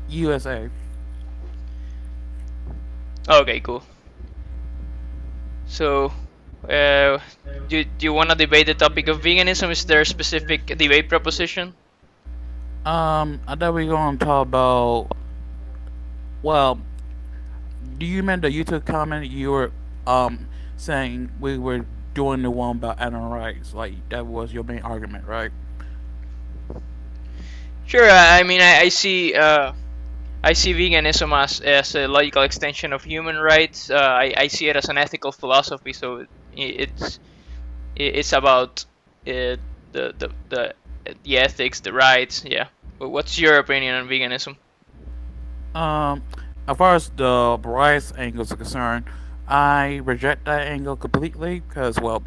USA. Okay, cool. So, uh, do you want to debate the topic of veganism? Is there a specific debate proposition? I thought we were gonna talk about. Well, do you remember the YouTube comment you were saying we were doing the one about animal rights? Like that was your main argument, right? Sure. I mean, I see veganism as a logical extension of human rights. I see it as an ethical philosophy. So it's it's about the ethics, the rights. Yeah. But what's your opinion on veganism? Um, as far as the rights angle is concerned, I reject that angle completely because, well,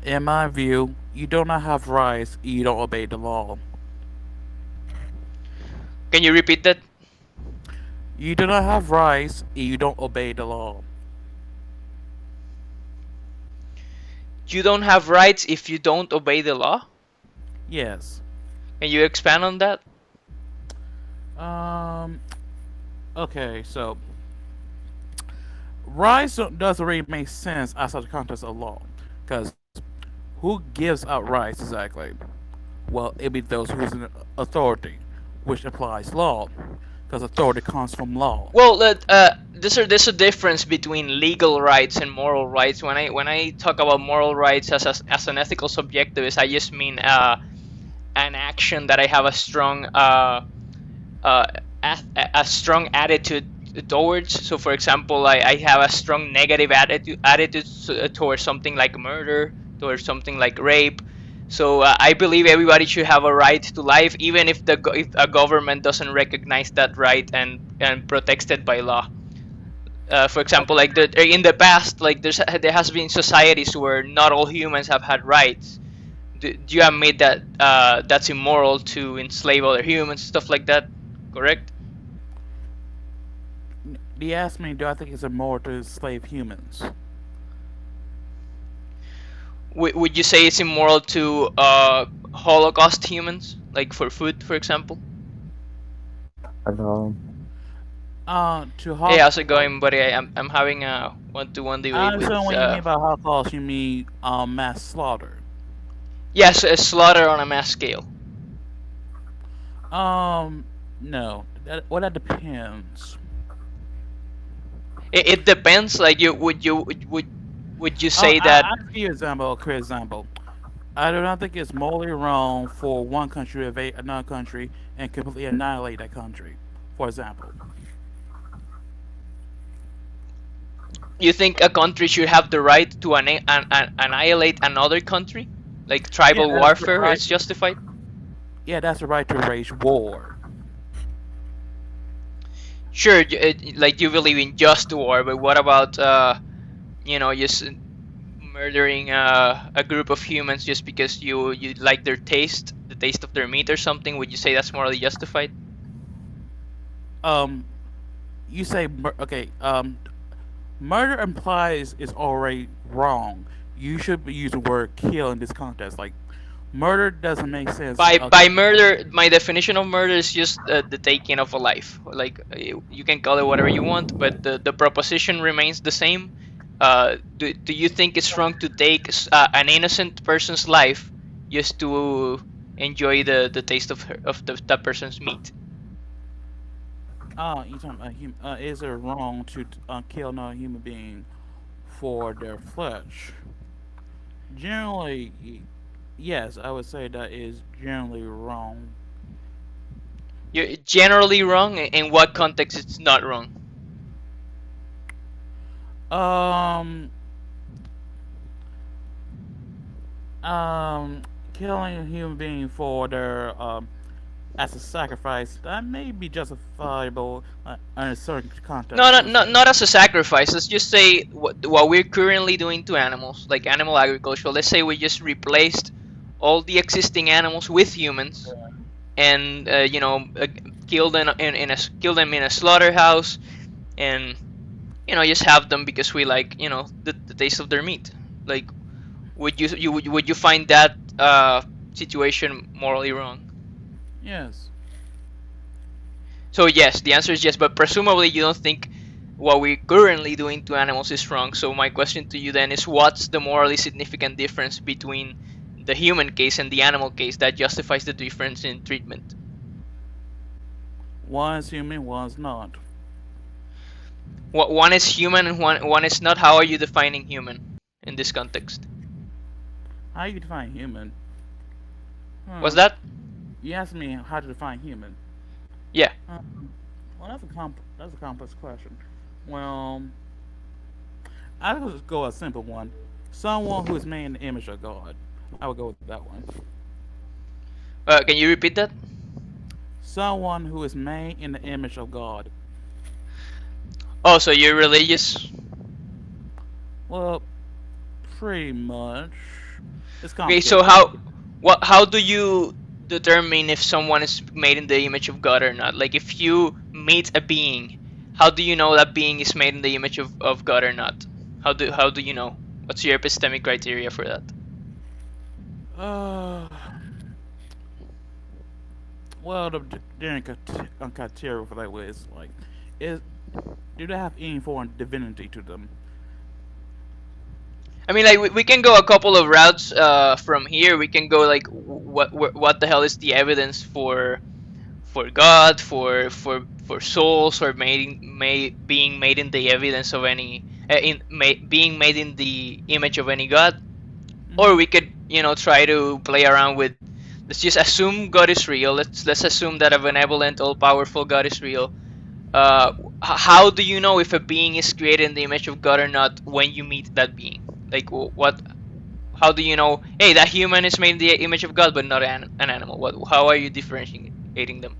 in my view, you do not have rights, you don't obey the law. Can you repeat that? You do not have rights, you don't obey the law. You don't have rights if you don't obey the law. Yes. Can you expand on that? Um. Okay, so rights doesn't really make sense outside the context of law, because who gives out rights exactly? Well, it be those who's in authority, which applies law, because authority comes from law. Well, there's a difference between legal rights and moral rights. When I talk about moral rights as an ethical subjectivist, I just mean an action that I have a strong uh, a strong attitude towards. So, for example, I have a strong negative attitude towards something like murder, towards something like rape. So I believe everybody should have a right to life, even if a government doesn't recognize that right and protects it by law. For example, like in the past, like there has been societies where not all humans have had rights. Do you admit that that's immoral to enslave other humans, stuff like that? Correct? They asked me, do I think it's immoral to enslave humans? Would you say it's immoral to Holocaust humans, like for food, for example? Hello. To Hey, Holocaust. how's it going, buddy? I'm having a one-to-one I debate with understand what you mean by Holocaust. You mean mass slaughter. yes, a slaughter on a mass scale. Um, no. That depends. It depends. Like would you say that? I'll give you an example, a clear example. I do not think it's morally wrong for one country to invade another country and completely annihilate that country. For example, You think a country should have the right to annihilate another country? Like yeah, tribal that's the warfare right. is justified? Yeah, that's the right to wage war. Sure, like you believe in just war, but what about just murdering a group of humans just because you like their taste, the taste of their meat or something? Would you say that's morally justified? Um, you say okay. Murder implies is already wrong. You should be using the word kill in this context. Like, murder doesn't make sense. By murder, my definition of murder is just the taking of a life. Like you can call it whatever you want, but the proposition remains the same. Do you think it's wrong to take an innocent person's life just to enjoy the taste of that person's meat? You talking about is it wrong to kill another human being for their flesh? Generally, yes, I would say that is generally wrong. You're generally wrong. In what context it's not wrong? Um, Killing a human being for their as a sacrifice that may be justifiable in a certain No, context. not as a sacrifice. Let's just say what we're currently doing to animals, like animal agriculture. Let's say we just replaced all the existing animals with humans, and kill them in a slaughterhouse, and just have them because we like the taste of their meat. Like, would you find that situation morally wrong? Yes. So yes, the answer is yes, but presumably you don't think what we're currently doing to animals is wrong. So my question to you then is, what's the morally significant difference between the human case and the animal case that justifies the difference in treatment? One is human, one is not. One is human and one is not. How are you defining human in this context? How you define human? What's Hmm. that? You asked me how to define human. Yeah. Well, that's a complex question. Well, I would just go a simple one. Someone who is made in the image of God. I would go with that one. Can you repeat that? Someone who is made in the image of God. Oh, so you're religious? Well, pretty much. It's Okay, so complicated. how do you determine if someone is made in the image of God or not? Like if you meet a being, how do you know that being is made in the image of God or not? How do you know? What's your epistemic criteria for that? Uh, well, the criteria for that is like, is do they have any form of divinity to them? I mean, like we can go a couple of routes from here. We can go like what the hell is the evidence for God, for souls, or being made in the evidence of any being made in the image of any God, or Mm-hmm. we could try to play around with, let's just assume God is real. Let's assume that a benevolent, all powerful God is real. Uh, how do you know if a being is created in the image of God or not when you meet that being? Like what? How do you know? Hey, that human is made in the image of God, but not an animal. What? How are you differentiating them?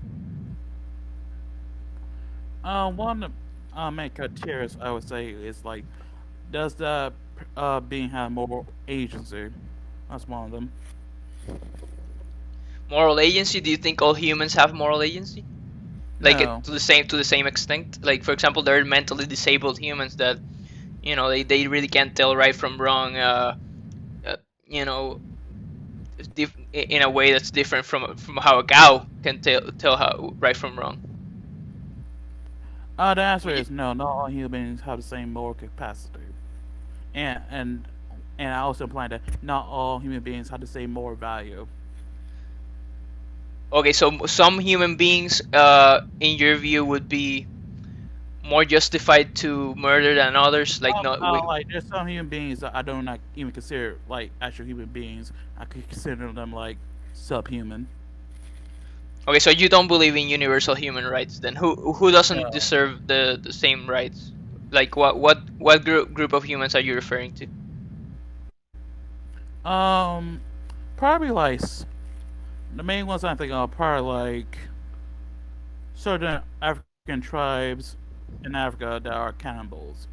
One of the main criteria I would say is like, does the being have moral agency? That's one of them. Moral agency? Do you think all humans have moral agency? Like No. to the same extent? Like for example, there are mentally disabled humans that they really can't tell right from wrong. Uh, you know, in a way that's different from how a cow can tell how right from wrong. The answer Would you, is no. Not all human beings have the same moral capacity, and and and I also imply that not all human beings have the same moral value. okay, so some human beings, in your view, would be more justified to murder than others. Like not we. Like there's some human beings that I don't not even consider like actual human beings. I could consider them like subhuman. Okay, so you don't believe in universal human rights then? Who doesn't No. deserve the same rights? Like what group of humans are you referring to? Um, Probably like the main ones I think of. Probably like certain African tribes in Africa that are cannibals.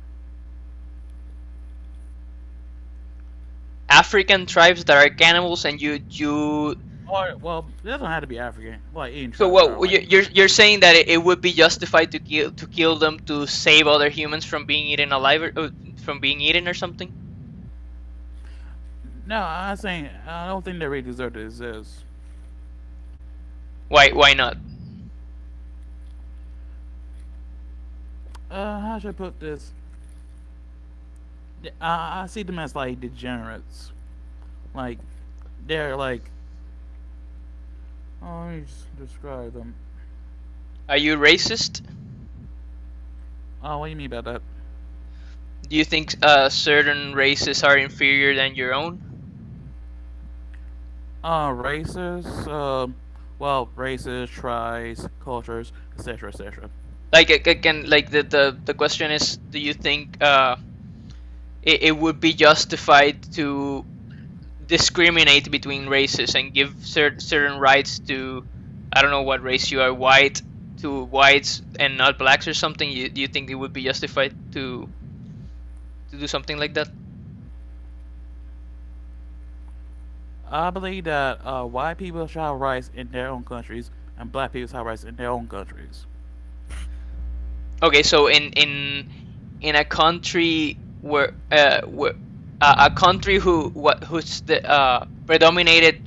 African tribes that are cannibals, and you. Or well, it doesn't have to be African. Like any So tribes that are what like you're saying that it would be justified to kill them to save other humans from being eaten alive, or from being eaten or something? no. I'm saying I don't think they really deserve to exist. Why not? How should I put this? I see them as like degenerates. Like they're like, oh, let me just describe them. Are you racist? Oh, what do you mean by that? Do you think certain races are inferior than your own? Races. Well, races, tribes, cultures, etc., etc. Like can like the question is, do you think it would be justified to discriminate between races and give certain rights to, I don't know what race you are, white, to whites and not blacks or something? Do you think it would be justified to do something like that? I believe that white people shall have rights in their own countries, and black people shall have rights in their own countries. Okay, so in a country where a country who's the predominated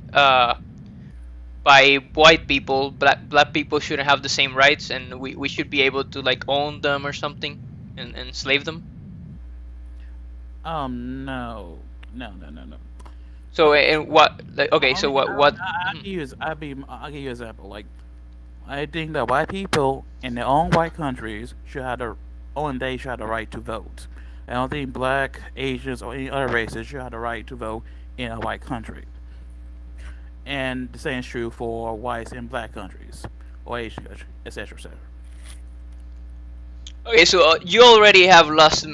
by white people, black people shouldn't have the same rights, and we should be able to like own them or something and enslave them. No, no. So Okay, and what like okay, I so mean, what I mhm. can use I'll give you an example. Like, I think that white people in their own white countries should have the only they should have the right to vote. I don't think black, Asians, or any other races should have the right to vote in a white country. And the same is true for whites in black countries or Asian countries, etc., etc. Okay, so you already have lost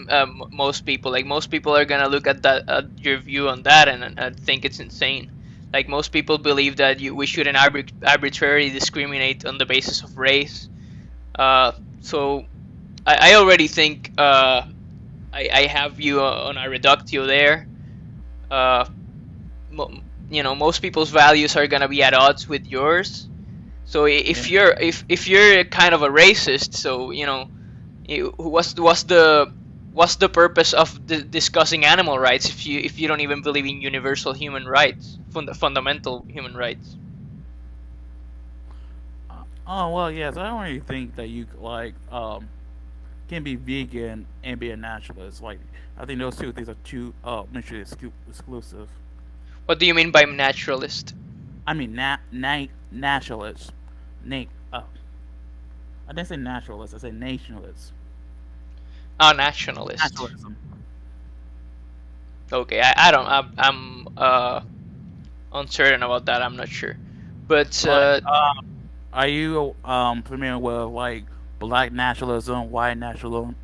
most people. Like most people are gonna look at that at your view on that and think it's insane. Like most people believe that we shouldn't arbitrarily discriminate on the basis of race. So I already think I have you on a reductio there. Uh, Most people's values are gonna be at odds with yours. So Yeah. if you're kind of a racist, so what's the purpose of discussing animal rights if you don't even believe in universal human rights, fundamental human rights? Oh well, yes. I don't really think that you can be vegan and be a naturalist. Like, I think those two things are too mutually exclusive. What do you mean by naturalist? I mean, naturalist. Na- uh, I didn't say naturalist. I said nationalist. Oh, nationalist. Nationalism. Okay, I don't I'm uncertain about that. I'm not sure, but Like, are you familiar with like black nationalism, white nationalism?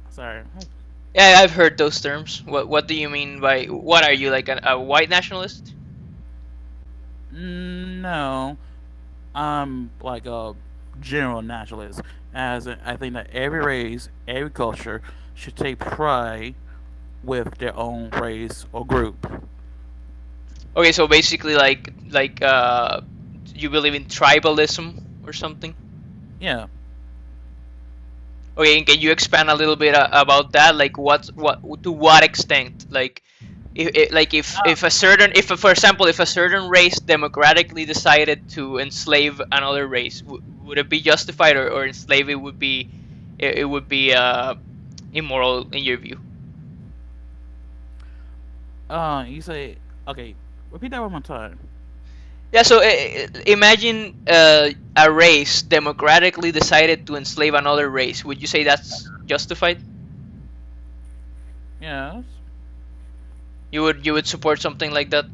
Sorry. yeah, I've heard those terms. What do you mean by what are you like a white nationalist? No, I'm like a general nationalist, as I think that every race, every culture should take pride with their own race or group. Okay, so basically you believe in tribalism or something? Yeah. Okay, and can you expand a little bit about that? Like what to what extent? Like if a certain if for example if a certain race democratically decided to enslave another race, would it be justified, or enslave it would be it would be immoral in your view? You say okay. Repeat that one more time. Yeah, so imagine a race democratically decided to enslave another race. Would you say that's justified? Yes. You would support something like that?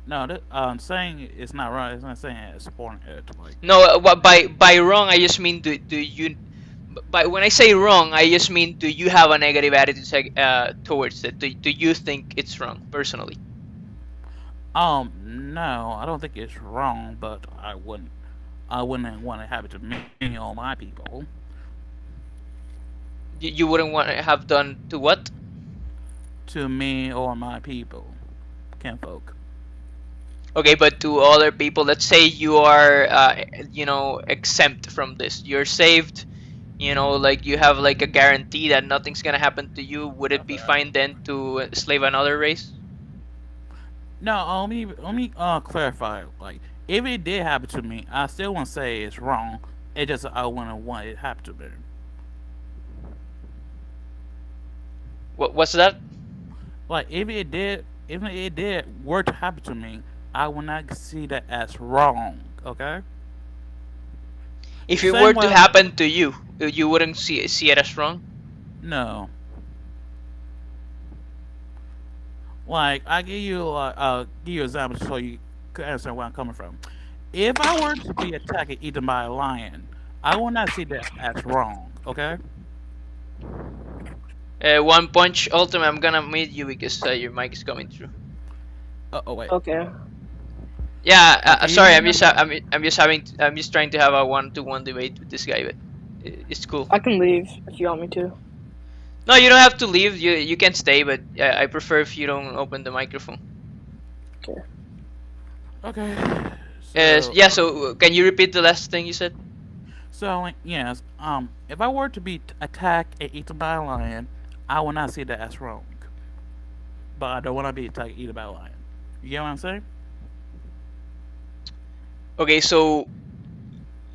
No. Saying it's not right. It's not saying it's supporting it. Like, No, by wrong I just mean do you by when I say wrong I just mean do you have a negative attitude towards it? Do you think it's wrong personally? no, I don't think it's wrong, but I wouldn't want to have it to me or my people. You wouldn't want to have done to what? To me or my people, kinfolk. Okay, but to other people, let's say you are exempt from this. You're saved, like you have like a guarantee that nothing's gonna happen to you. Would it be fine then to slave another race? No, let me clarify. Like, if it did happen to me, I still wouldn't say it's wrong. It just I wouldn't want it to happen to me. What's that? Like, if it did were to happen to me, I would not see that as wrong. Okay. If it were Same to way. happen to you, you wouldn't see it as wrong. No. Like, I give you give you examples so you can understand where I'm coming from. If I were to be attacked and eaten by a lion, I will not see that as wrong. Okay. One punch ultimate. I'm gonna mute you because your mic is coming through. Oh wait. Okay. Yeah, Can you sorry. hear me now? I'm just trying to have a one-to-one debate with this guy, but it's cool. I can leave if you want me to. No, you don't have to leave. You can stay, but I prefer if you don't open the microphone. Okay. Okay. Yeah. So can you repeat the last thing you said? So like, yes. If I were to be attacked and eaten by a lion, I will not see that as wrong. But I don't want to be attacked and eaten by a lion. You get what I'm saying? Okay, so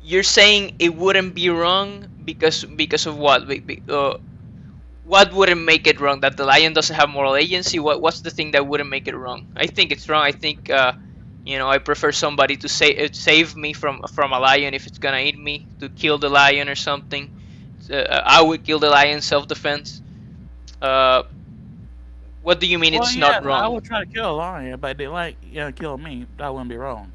you're saying it wouldn't be wrong because of what? What wouldn't make it wrong? That the lion doesn't have moral agency? What's the thing that wouldn't make it wrong? I think it's wrong. I think I prefer somebody to save me from a lion if it's gonna eat me, to kill the lion or something. I would kill the lion self-defense. Uh, what do you mean Well, it's not yes, I wrong? would try to kill a lion, but they like kill me. That wouldn't be wrong.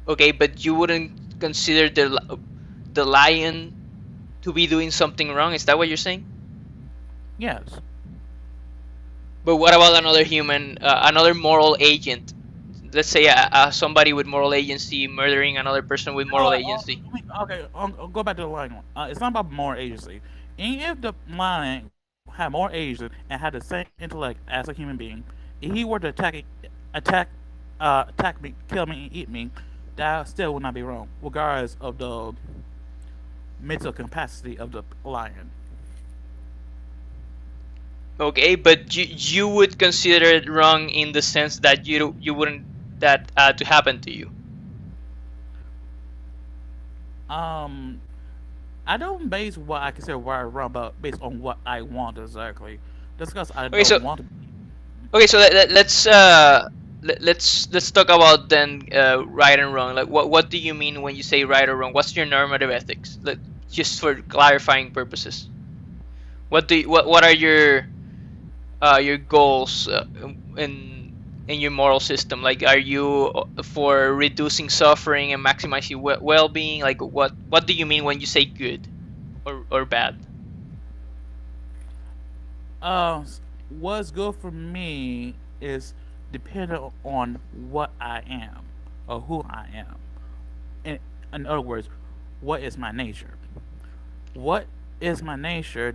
Okay, but you wouldn't consider the lion to be doing something wrong? Is that what you're saying? Yes. But what about another human, another moral agent? Let's say somebody with moral agency murdering another person with You know moral what? agency. Okay, I'll go back to the lion one. It's not about moral agency. And if the lion had more agency and had the same intellect as a human being, if he were to attack, attack me, kill me, and eat me, that still would not be wrong, regardless of the mental capacity of the lion. Okay, but you would consider it wrong in the sense that you wouldn't that to happen to you. Um, I don't base what I consider right or wrong, but based on what I want exactly. Just because I Okay, so don't want to. let's talk about then right and wrong. Like what do you mean when you say right or wrong? What's your normative ethics? Just for clarifying purposes. What are your goals in your moral system? Like, are you for reducing suffering and maximizing well-being? Like, what do you mean when you say good or bad? Uh, what's good for me is dependent on what I am or who I am. In, in other words, what is my nature? What is my nature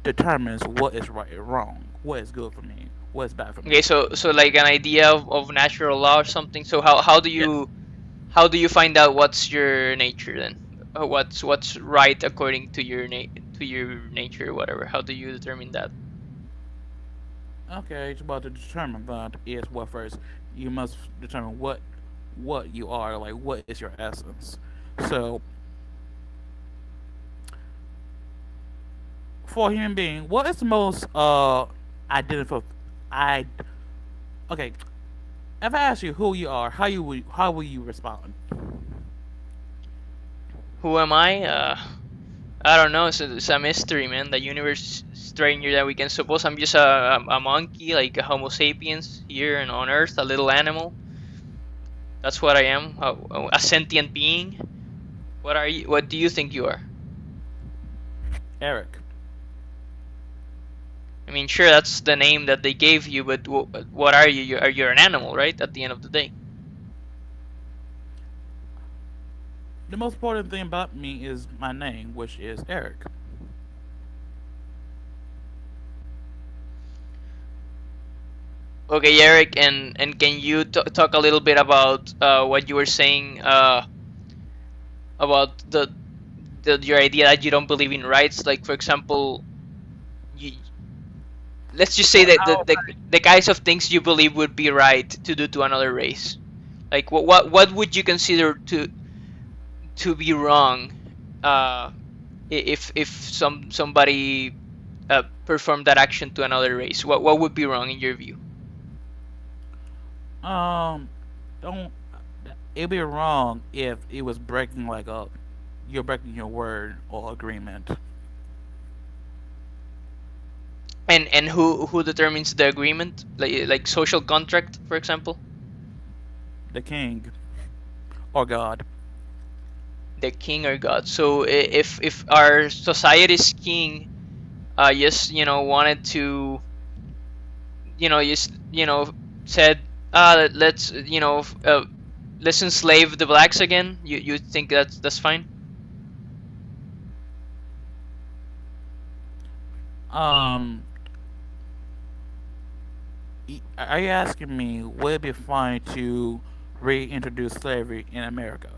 determines what is right or wrong, what is good for me, what is bad for Okay, me. so like an idea of natural law or something. So Yes. how do you find out what's your nature then? What's right according to your nature or whatever? How do you determine that? Okay, it's about to determine that is what first. You must determine what you are, like what is your essence. So for a human being, what is the most identify I okay, if I ask you who you are, how will you respond? Who am I? I don't know. It's a mystery, man. The universe is stranger than we can suppose. I'm just a monkey, like a Homo sapiens here and on Earth, a little animal. That's what I am, a sentient being. What are you? What do you think you are? Eric. I mean, sure, that's the name that they gave you, but what are you? You're an animal, right? At the end of the day. The most important thing about me is my name, which is Eric. Okay, Eric, and can you talk a little bit about what you were saying about your idea that you don't believe in rights? Like, for example, you, let's just say Well, that how the kinds of things you believe would be right to do to another race. Like, what would you consider to be wrong uh, if somebody performed that action to another race? What would be wrong in your view? don't it'd be wrong if it was breaking like a you're breaking your word or agreement. And who determines the agreement? Like social contract, for example. The king or God. The king or God. So if our society's king just wanted to just said let's let's enslave the blacks again, you think that's fine? Um, are you asking me would it be fine to reintroduce slavery in America?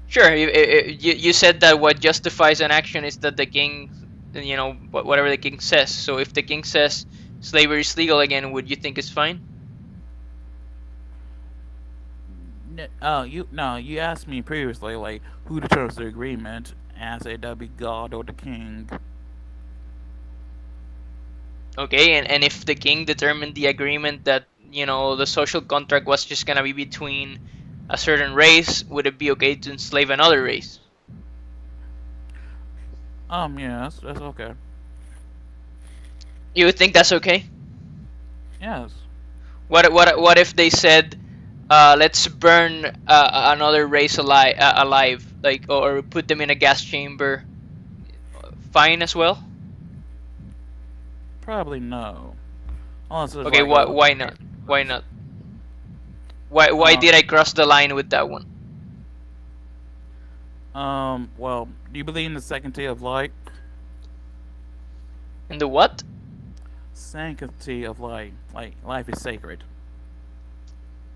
Sure. You said that what justifies an action is that the king, whatever the king says. So if the king says slavery is legal again, would you think it's fine? You no, you asked me previously like who determines the agreement, and I said that'd be God or the king. Okay, and if the king determined the agreement that, the social contract was just gonna be between a certain race, would it be okay to enslave another race? Yeah, that's okay. You would think that's okay? Yes. What if they said, let's burn another race alive, like, or put them in a gas chamber? Fine as well. Probably no. Unless it's Okay, like a why not? Why not? Why um did I cross the line with that one? well, do you believe in the sanctity of life? In the what? Sanctity of life, like life is sacred.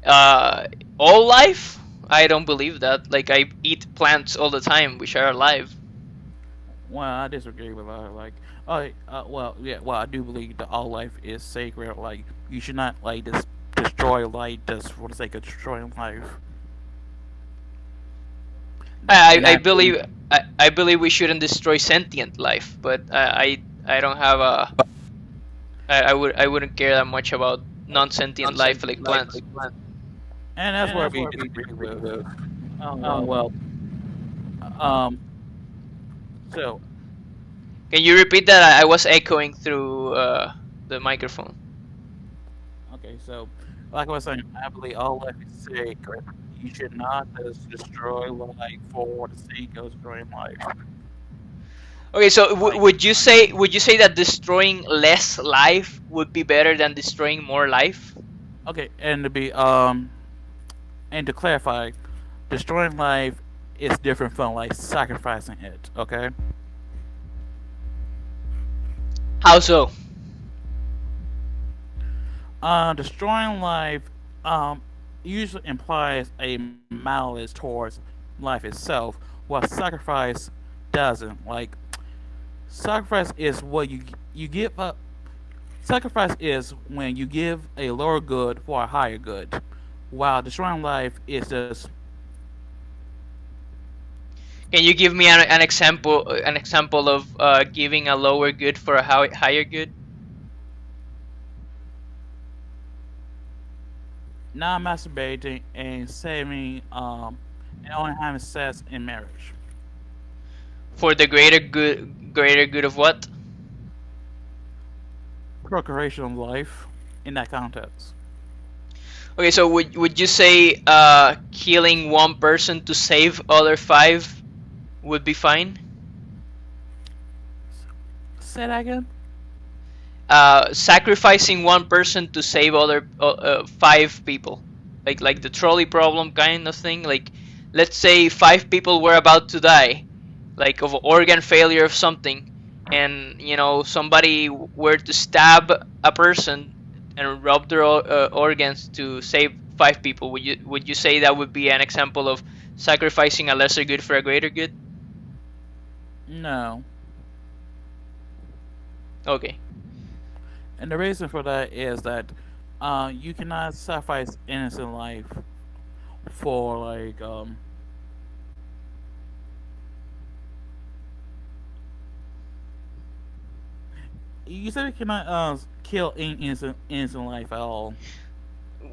Uh, all life? I don't believe that. Like, I eat plants all the time, which are alive. Well, I disagree with that. Like, oh, well, yeah, well, I do believe that all life is sacred. Like, you should not like destroy life just for the sake of destroying life. I, And I, I that, believe I believe we shouldn't destroy sentient life, but I don't have a I wouldn't care that much about non-sentient life like plants. and that's where we disagree with. Well, um, so Can you repeat that? I was echoing through the microphone. okay, so like I was saying, I believe all life is sacred. You should not just destroy life for the sake of destroying life. Okay, so Like, would you say that destroying less life would be better than destroying more life? okay, and to clarify, destroying life is different from like sacrificing it. Okay, How so? destroying life usually implies a malice towards life itself, while sacrifice doesn't. Like sacrifice is what you give up. Sacrifice is when you give a lower good for a higher good, while destroying life is just Can you give me an example of giving a lower good for a higher good? not masturbating and saving and only having sex in marriage. For the greater good of what? Procreation of life in that context. Okay, so would you say killing one person to save other five would be fine? Say that again. Sacrificing one person to save other five people, like the trolley problem kind of thing. Like, let's say five people were about to die, like of organ failure of something, and somebody were to stab a person and rob their organs to save five people. Would you say that would be an example of sacrificing a lesser good for a greater good? No. Okay. And the reason for that is that you cannot sacrifice innocent life for like you said you cannot kill innocent life at all.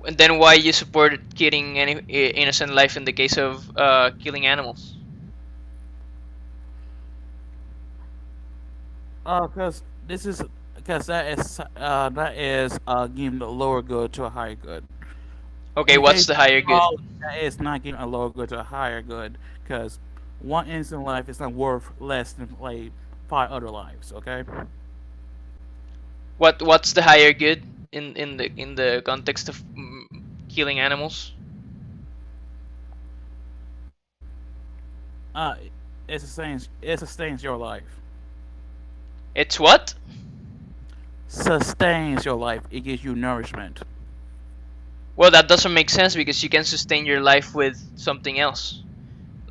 And then why you support killing any innocent life in the case of killing animals? Because this is because that is giving the lower good to a higher good. In Okay, the what's case the of higher good? all, that is not giving a lower good to a higher good because one innocent life is not worth less than like five other lives. Okay. What's the higher good in the context of killing animals? Uh, it sustains your life. It's what? Sustains your life. It gives you nourishment. Well, that doesn't make sense because you can sustain your life with something else,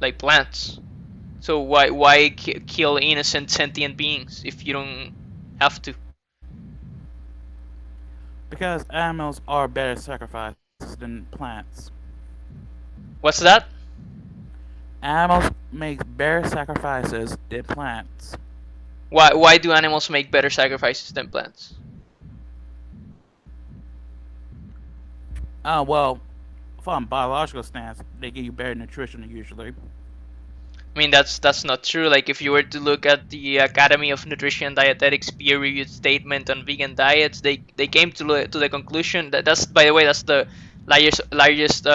like plants. So why kill innocent sentient beings if you don't have to? Because animals are better sacrifices than plants. What's that? Animals make better sacrifices than plants. Why do animals make better sacrifices than plants? Well, from a biological stance, they give you better nutrition usually. I mean, that's not true. Like, if you were to look at the Academy of Nutrition and Dietetics peer-reviewed statement on vegan diets, they came to the conclusion that that's, by the way, that's the largest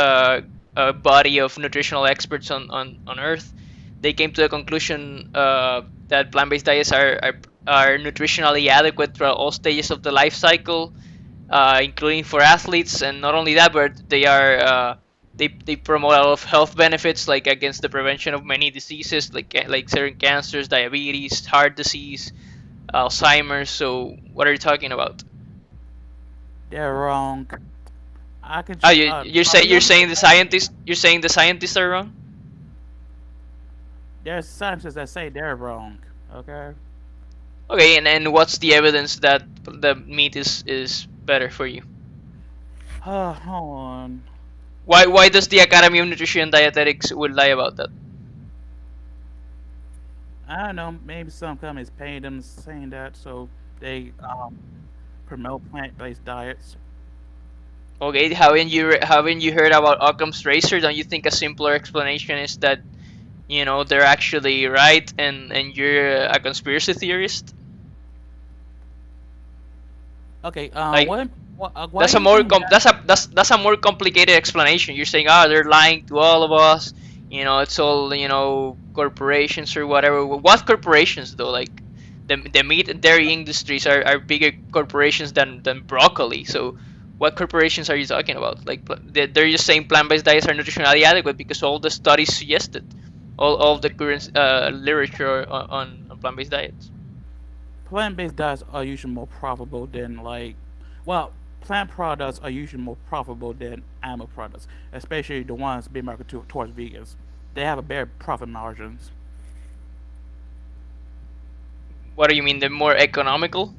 body of nutritional experts on Earth. They came to the conclusion that plant-based diets are nutritionally adequate throughout all stages of the life cycle, including for athletes, and not only that, but they promote a lot of health benefits, like against the prevention of many diseases, like certain cancers, diabetes, heart disease, Alzheimer's. So what are you talking about? They're wrong. I can. Oh, you're Let me saying the scientists are wrong. There's scientists that say they're wrong. Okay. Okay, and what's the evidence that the meat is better for you? Hold on. Why does the Academy of Nutrition and Dietetics would lie about that? I don't know. Maybe some companies pay them saying that, so they promote plant-based diets. Okay, haven't you heard about Occam's razor? Don't you think a simpler explanation is that they're actually right, and you're a conspiracy theorist? Okay. Like, Why do you think that? that's a more complicated explanation. You're saying, they're lying to all of us. It's all corporations or whatever. What corporations though? Like, the meat and dairy industries are bigger corporations than broccoli. So what corporations are you talking about? Like, they're just saying plant-based diets are nutritionally adequate because all the studies suggest it. All the current literature on plant-based diets. Plant-based diets are usually more profitable than well, plant products are usually more profitable than animal products, especially the ones being marketed towards vegans. They have a better profit margins. What do you mean? They're more economical?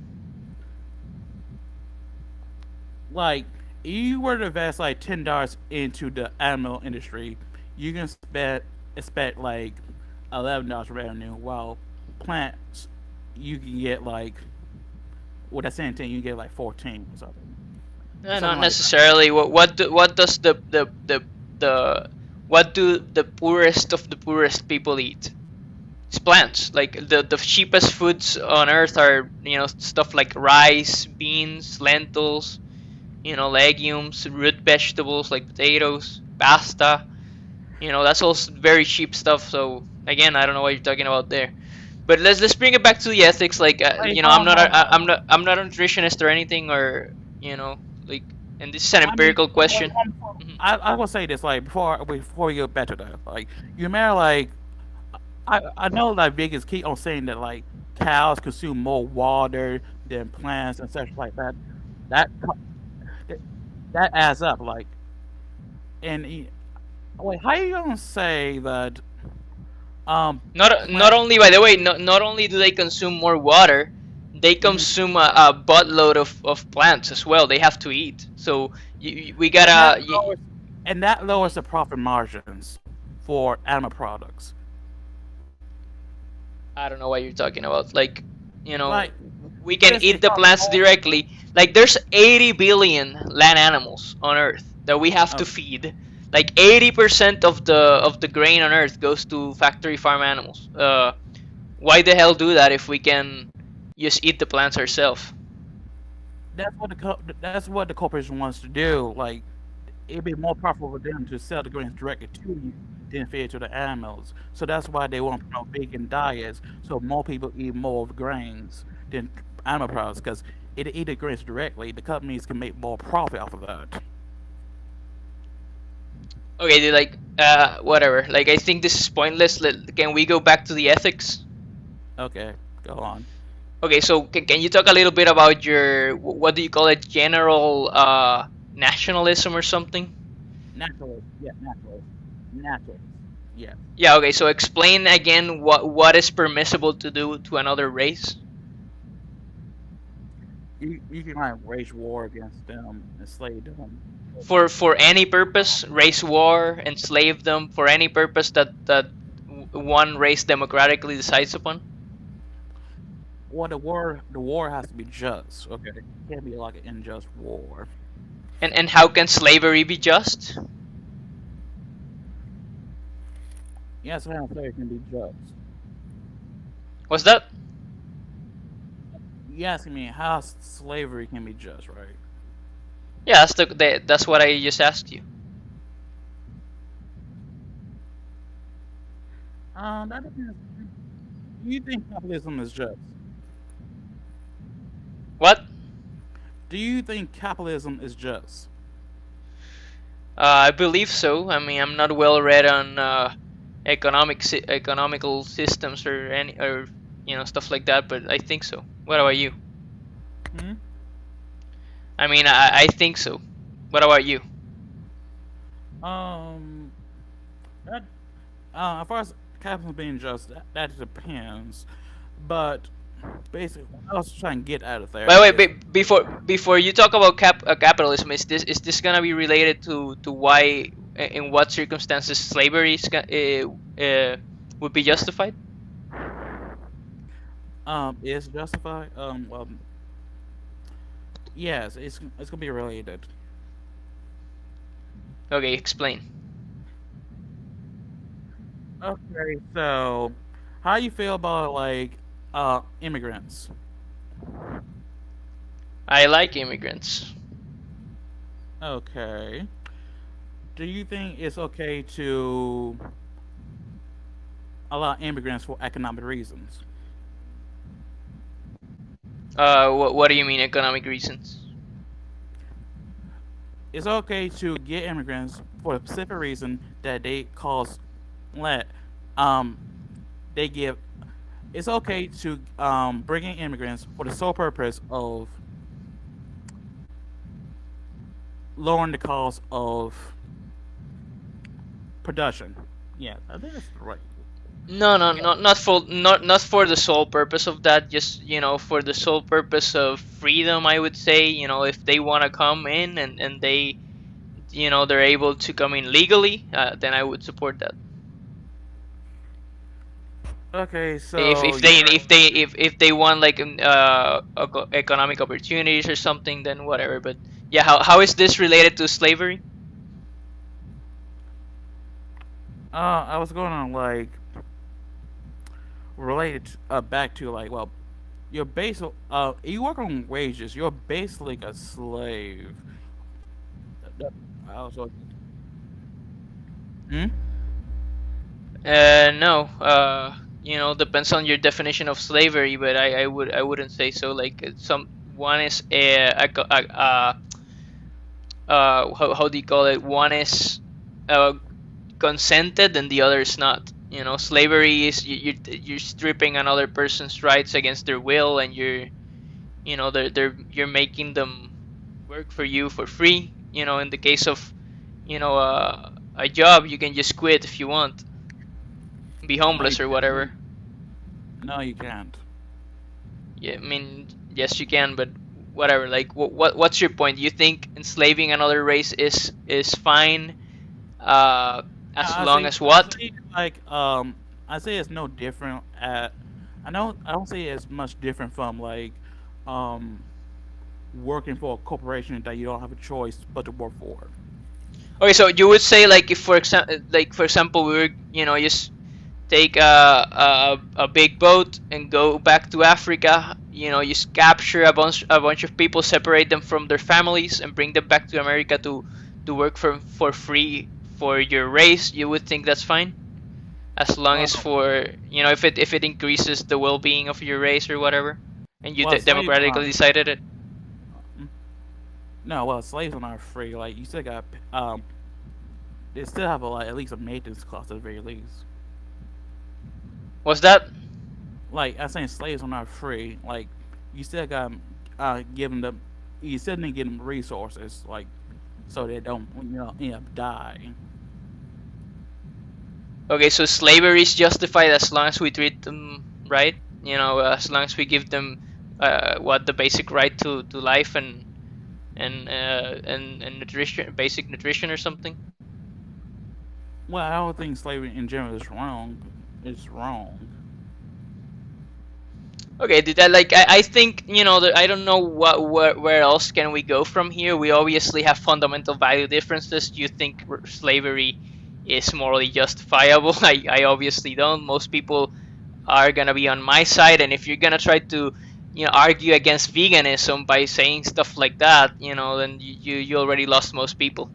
Like, if you were to invest like $10 into the animal industry, you can expect like $11 revenue. While plants, you can get like with that same thing, you get like 14 or Not something like that. necessarily. What does the what do the poorest of the poorest people eat? It's plants. Like, the cheapest foods on earth are stuff like rice, beans, lentils, legumes, root vegetables like potatoes, pasta. That's all very cheap stuff. So again, I don't know what you're talking about there. But let's bring it back to the ethics. Like, Wait, I'm hold not on, hold on. I'm not a nutritionist or anything, or like, and this is an I mean, empirical question. Mhm. I will say this like before we get back to that. Like, you remember like I know like vegans keep on saying that like cows consume more water than plants and such like that. That that that adds up. Like, and wait, how you gonna say that Not plant? only, by the way, not only do they consume more water, they Mhm. consume a buttload of plants as well. They have to eat. So we and that gotta. lowers and that lowers the profit margins for animal products. I don't know what you're talking about. Like, you know, Like, we can seriously, eat the from plants all. directly. Like, there's 80 billion land animals on Earth that we have to Okay. feed. Like, 80% of the grain on Earth goes to factory farm animals. Why the hell do that if we can just eat the plants ourselves? That's what the corporation wants to do. Like, it'd be more profitable for them to sell the grains directly to you than feed it to the animals. So that's why they want to promote vegan diets, so more people eat more of grains than animal products. Because if they eat the grains directly, the companies can make more profit off of that. Okay, dude, like, whatever. Like, I think this is pointless. Can we go back to the ethics? Okay, go on. Okay, so can you talk a little bit about your, what do you call it, general nationalism or something? Naturalist, yeah, naturalist, naturalist, yeah. Yeah, okay, so explain again what is permissible to do to another race. You can like wage war against them, enslave them. For any purpose, race war, enslave them for any purpose that one race democratically decides upon. Well, the war has to be just. Okay, it can't be like an unjust war. And how can slavery be just? Yes, slavery can be just. What's that? Yes, I mean how slavery can be just, right? Yeah, that's what I just asked you. That depends. Do you think capitalism is just? What? Do you think capitalism is just? I believe so. I mean, I'm not well read on economical systems or stuff like that, but I think so. What about you? Hmm? I mean, I think so. What about you? Um, that as far as capitalism being just, that depends. But basically, what I was trying to get out of there By the way, is before you talk about capitalism, is this gonna be related to why in what circumstances slavery would be justified? is justified. Well, yes, it's gonna be related. Okay, explain. Okay, so how you feel about like immigrants? I like immigrants. Okay. Do you think it's okay to allow immigrants for economic reasons? What do you mean economic reasons? It's okay to get immigrants for a specific reason that they cause let um they give. It's okay to bring in immigrants for the sole purpose of lowering the cost of production. Yeah, I think that's right. No, no, not for the sole purpose of that. Just for the sole purpose of freedom, I would say. If they want to come in and they're able to come in legally, then I would support that. Okay, If so if they you're if they want like economic opportunities or something, then whatever. But yeah, how is this related to slavery? I was going to like relate back to like well, you're basically you work on wages. You're basically a slave. I also. Hmm? No. Depends on your definition of slavery, but I wouldn't say so. Like some one is how do you call it? One is consented, and the other is not. Slavery is you're stripping another person's rights against their will, and you're making them work for you for free. In the case of a job, you can just quit if you want, be No, you homeless or can't. whatever. No, you can't. Yeah, I mean, yes, you can, but whatever. Like, what's your point? You think enslaving another race is fine, as long as I what? say like I say it's no different at. I don't say it's much different from like um working for a corporation that you don't have a choice but to work for. Okay, so you would say like if for example we were just take a big boat and go back to Africa. Just capture a bunch of people, separate them from their families, and bring them back to America to work for free for your race. You would think that's fine, as long as Well, if it increases the well-being of your race or whatever, and you slaves are democratically not. decided it. No, well, slaves are not free. Like you still got they still have a like at least a maintenance cost at the very least. Was that? Like I'm saying, slaves are not free. Like you still got giving them, you still need to give them resources, like so they don't end up dying. Okay, so slavery is justified as long as we treat them right. As long as we give them what the basic right to life and nutrition, basic nutrition or something. Well, I don't think slavery in general is wrong. It's wrong. Okay, did that like I think I don't know where else can we go from here. We obviously have fundamental value differences. Do you think slavery is morally justifiable? I obviously don't. Most people are gonna be on my side, and if you're gonna try to argue against veganism by saying stuff like that, then you already lost most people.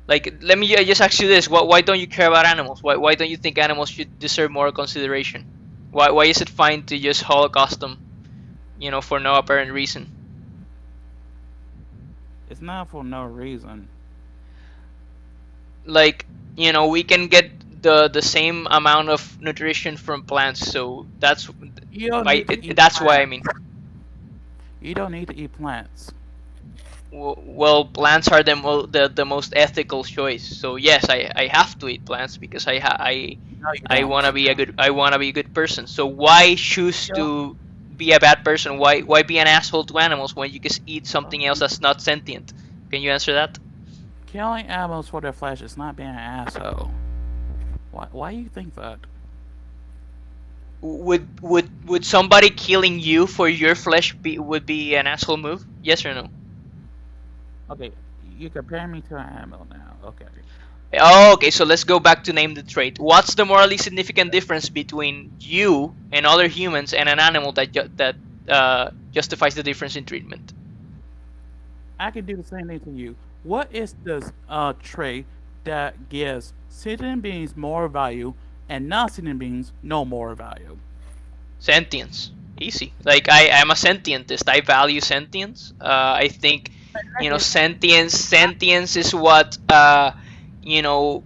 Like, let me just ask you this: why don't you care about animals? Why don't you think animals should deserve more consideration? Why is it fine to just holocaust them, for no apparent reason? It's not for no reason. Like, we can get the same amount of nutrition from plants, so You don't by need to eat that's why I plants. mean. You don't need to eat plants. Well, plants are the most ethical choice. So yes, I have to eat plants because No, you I don't. wanna be a good person. So why choose You don't. to be a bad person? Why be an asshole to animals when you just eat something else that's not sentient? Can you answer that? Killing animals for their flesh is not being an asshole. Why you think that? Would somebody killing you for your flesh would be an asshole move? Yes or no? Okay, you compare me to an animal now. Okay. Oh, okay, so let's go back to name the trait. What's the morally significant difference between you and other humans and an animal that justifies the difference in treatment? I can do the same thing to you. What is the trait that gives sentient beings more value and non-sentient beings no more value? Sentience. Easy. Like I'm a sentientist. I value sentience. I think Exactly. sentience is what you know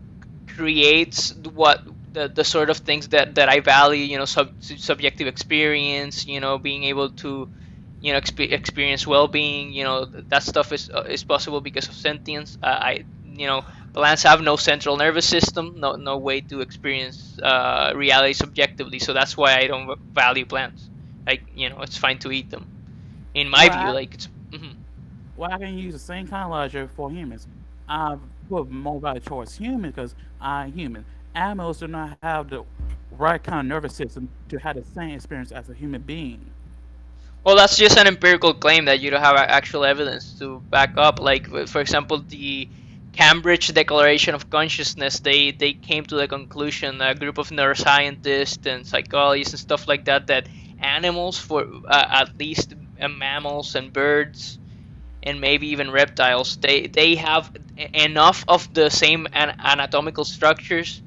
creates what the sort of things that I value. Subjective experience. Being able to experience well-being. That stuff is possible because of sentience. Plants have no central nervous system, no way to experience reality subjectively. So that's why I don't value plants. Like, it's fine to eat them. In my Well, view, I, like it's. Mhm. well, I can use the same kind of logic for humans. I put more value towards humans because I'm human. Animals do not have the right kind of nervous system to have the same experience as a human being. Well, that's just an empirical claim that you don't have actual evidence to back up. Like, for example, the Cambridge Declaration of Consciousness, they came to the conclusion, a group of neuroscientists and psychologists and stuff like that, that animals, for at least mammals and birds and maybe even reptiles, they have enough of the same anatomical structures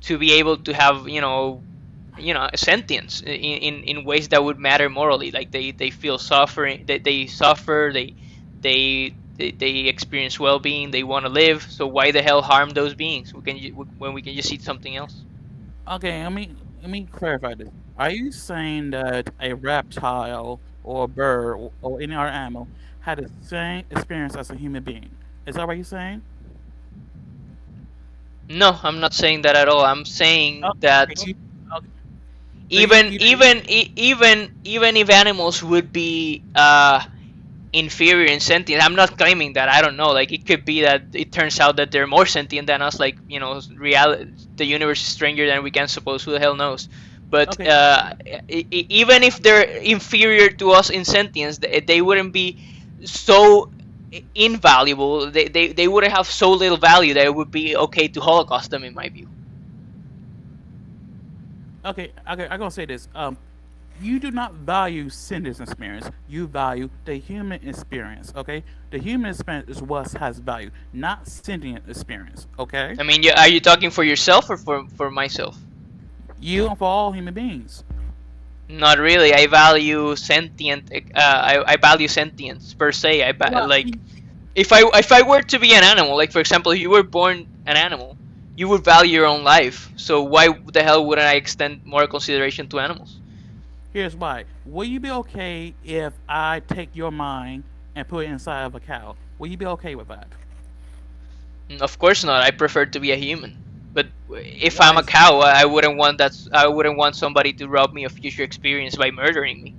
to be able to have a sentience in ways that would matter morally. Like they feel suffering, they suffer, they experience well-being, they want to live. So why the hell harm those beings when we can just eat something else? Okay, let me clarify this. Are you saying that a reptile or a bird or any other animal had the same experience as a human being? Is that what you're saying? No, I'm not saying that at all. I'm saying Okay, that okay, so even if animals would be inferior in sentience. I'm not claiming that. I don't know. Like, it could be that it turns out that they're more sentient than us. Like, reality, the universe is stranger than we can suppose. Who the hell knows? But okay, even if they're inferior to us in sentience, they wouldn't be so invaluable. They wouldn't have so little value that it would be okay to holocaust them, in my view. okay. I'm gonna say this. You do not value sentient experience. You value the human experience. Okay, the human experience is what has value, not sentient experience. Okay, I mean, are you talking for yourself or for myself? you and for all human beings. Not really. I value sentient. I value sentience per se. Well, Like, if I were to be an animal, like for example, if you were born an animal, you would value your own life. So why the hell wouldn't I extend more consideration to animals? here's why. Will you be okay if I take your mind and put it inside of a cow? Will you be okay with that? Of course not. I prefer to be a human. But if I'm Why a is cow, I wouldn't want somebody to rob me of future experience by murdering me.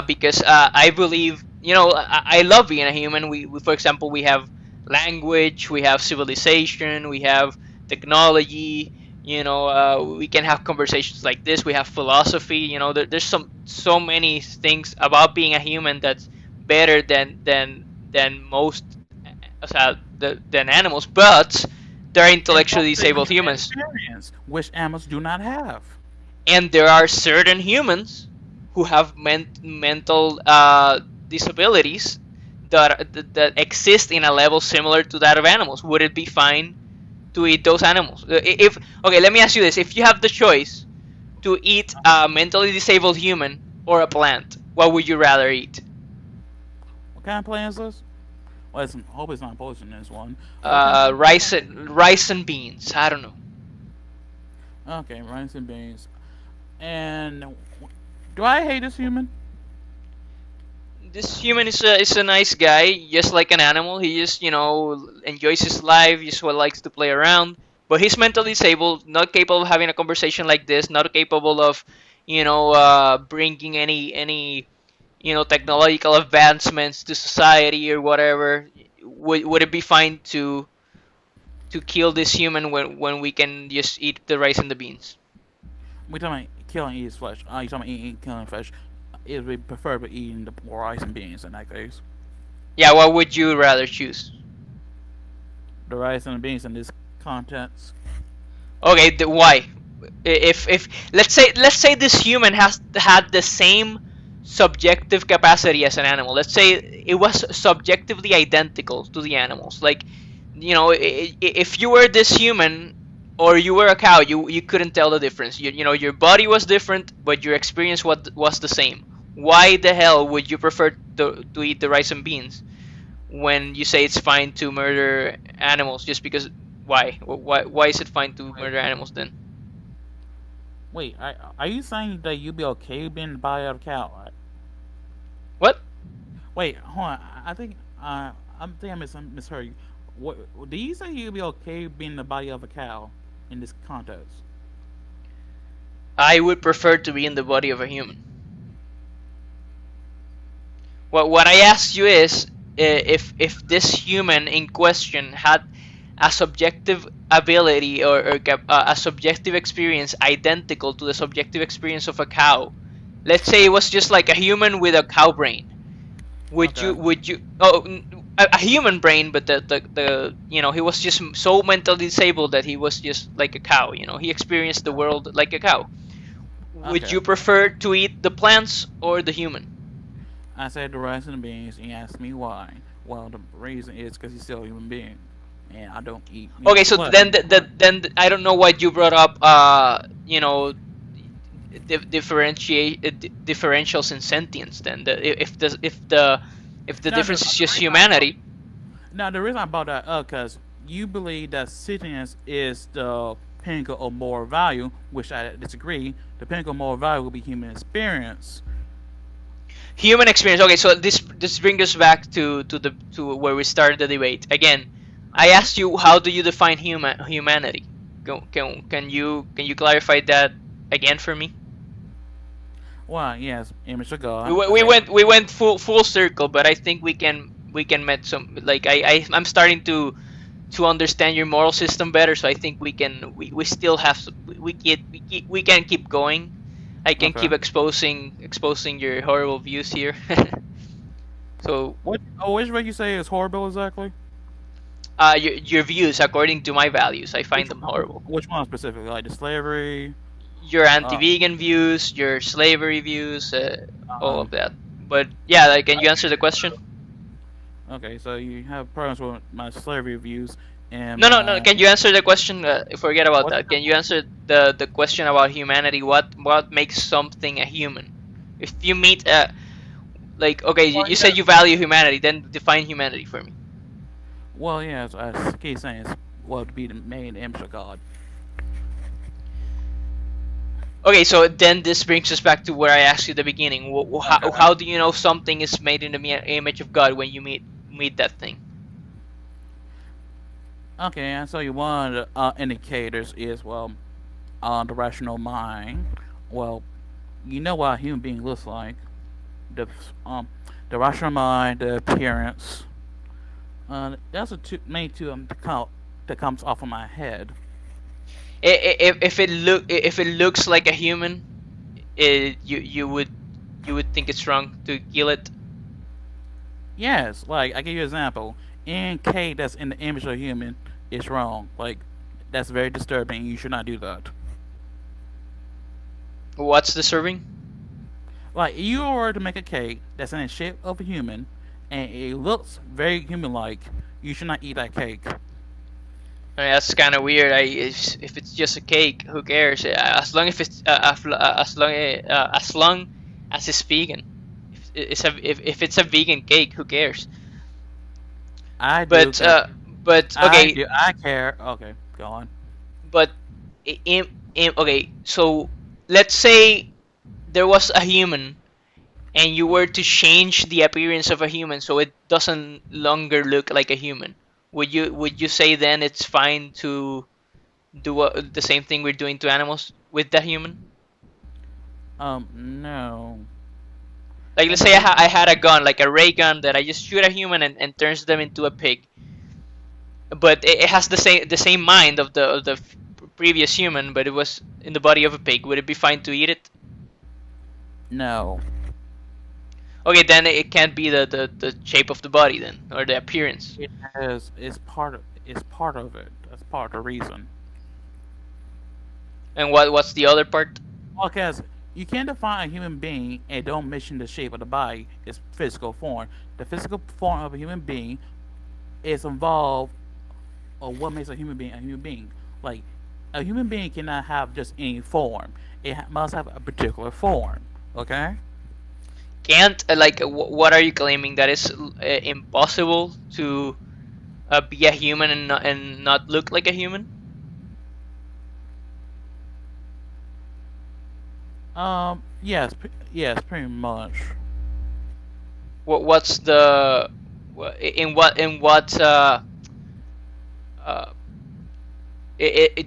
because I believe, I love being a human. For example, we have language, we have civilization, we have technology. We can have conversations like this. We have philosophy. There's so many things about being a human that's better than most, than animals. But they're And intellectually also disabled human humans, experience, which animals do not have. and there are certain humans who have mental disabilities that exist in a level similar to that of animals. Would it be fine to eat those animals? If Okay, let me ask you this: if you have the choice to eat a mentally disabled human or a plant, what would you rather eat? What kind of plant is this? Well, I hope it's not poisonous one. What kind of plant? Rice and beans. I don't know. Okay, rice and beans. And do I hate this human? This human is a nice guy, just like an animal. He just enjoys his life, just what likes to play around. But he's mentally disabled, not capable of having a conversation like this, not capable of bringing any technological advancements to society or whatever. Would it be fine to kill this human when we can just eat the rice and the beans? We talking about killing eats flesh. You talking about eating killing flesh? It would prefer to eating the rice and beans in that case. Yeah, what would you rather choose? The rice and the beans in this context. Okay, why? If let's say this human has had the same subjective capacity as an animal. Let's say it was subjectively identical to the animals. Like, if you were this human or you were a cow, you couldn't tell the difference. Your body was different, but your experience was the same. Why the hell would you prefer to eat the rice and beans when you say it's fine to murder animals? Just because? Why is it fine to Wait, murder animals then? wait. Are you saying that you'd be okay being the body of a cow? What? Wait, hold on. I think I misheard you. What do you say you'd be okay being the body of a cow in this context? I would prefer to be in the body of a human. What I asked you is, if this human in question had a subjective ability or a subjective experience identical to the subjective experience of a cow. Let's say it was just like a human with a cow brain. Okay. Would you a human brain, but the he was just so mentally disabled that he was just like a cow. He experienced the world like a cow. Would Okay. you prefer to eat the plants or the human? I said the rice and the beans, and he asked me why. Well, the reason is because he's still a human being, and I don't eat Okay, so flesh. then I don't know why you brought up differentials in sentience. Then if the Now the difference is just reason I brought humanity. now the reason I brought that up because you believe that sentience is the pinnacle of moral value, which I disagree. The pinnacle of moral value will be human experience. Human experience. Okay, so this brings us back to where we started the debate. Again, I Uh-huh. asked you, how do you define humanity? Can you clarify that again for me? Well, yes, image of We, God. we we Okay. went we went full circle, but I think we can met some, like, I'm starting to understand your moral system better. So I think we still have we can keep going. I can Okay. keep exposing your horrible views here. So, What? Oh, which way you say is horrible exactly? your views according to my values, I find Which them horrible. which one specifically? Like the slavery? Your Uh, anti-vegan views, your slavery views, all uh, of that. But yeah, like, can you answer the question? okay, so you have problems with my slavery views and No, no, no. my Can you answer the question? Forget about what's that. that? Can you answer the question about humanity? What makes something a human? If you meet like, okay, you, Well, you yeah. said you value humanity, then define humanity for me. Well, yeah. So I keep saying it's well to be the main image of God. Okay, so then this brings us back to where I asked you at the beginning. Okay. How do you know something is made in the image of God when you meet that thing? Okay, and so you one of the indicators is well, the rational mind. Well, you know what a human being looks like. the um the rational mind, the appearance. That's the main two that comes off of my head. If it looks like a human, you would think it's wrong to kill it. Yes, like I give you an example. In K that's in the image of a human is wrong. Like that's very disturbing. You should not do that. What's disturbing? Like you were to make a cake that's in the shape of a human and it looks very human-like, you should not eat that cake. I mean, that's kind of weird. If it's just a cake, who cares? As long as long as it's vegan. If it's a vegan cake, who cares? I do But care. I okay, do. I care. Okay, go on. but okay. So let's say there was a human, and you were to change the appearance of a human so it doesn't longer look like a human. Would you say then it's fine to do the same thing we're doing to animals with that human? No. Like let's And say I had a gun, like a ray gun, that I just shoot a human and turns them into a pig, but it has the same mind of the previous human, but it was in the body of a pig. Would it be fine to eat it? no. Okay, then it can't be the shape of the body then, or the appearance. It has. It's part of. It's part of it. That's part of the reason. And what's the other part? Because you can't define a human being and don't mention the shape of the body, its physical form. The physical form of a human being is involved, or what makes a human being a human being. Like a human being cannot have just any form. It must have a particular form. Okay. Can't like what are you claiming, that is impossible to be a human and not look like a human? Yes. Yes. Pretty much. What's the in what uh,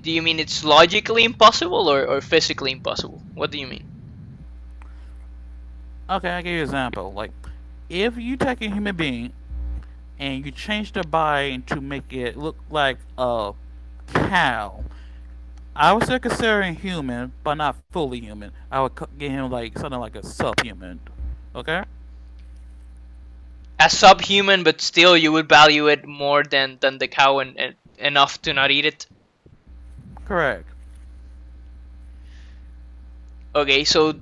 do you mean it's logically impossible or physically impossible? What do you mean? Okay. I'll give you an example. Like, if you take a human being and you change their body to make it look like a cow, I would still consider him human, but not fully human. I would give him like something like a subhuman. Okay? As subhuman, but still you would value it more than the cow, and enough to not eat it. Correct. Okay, so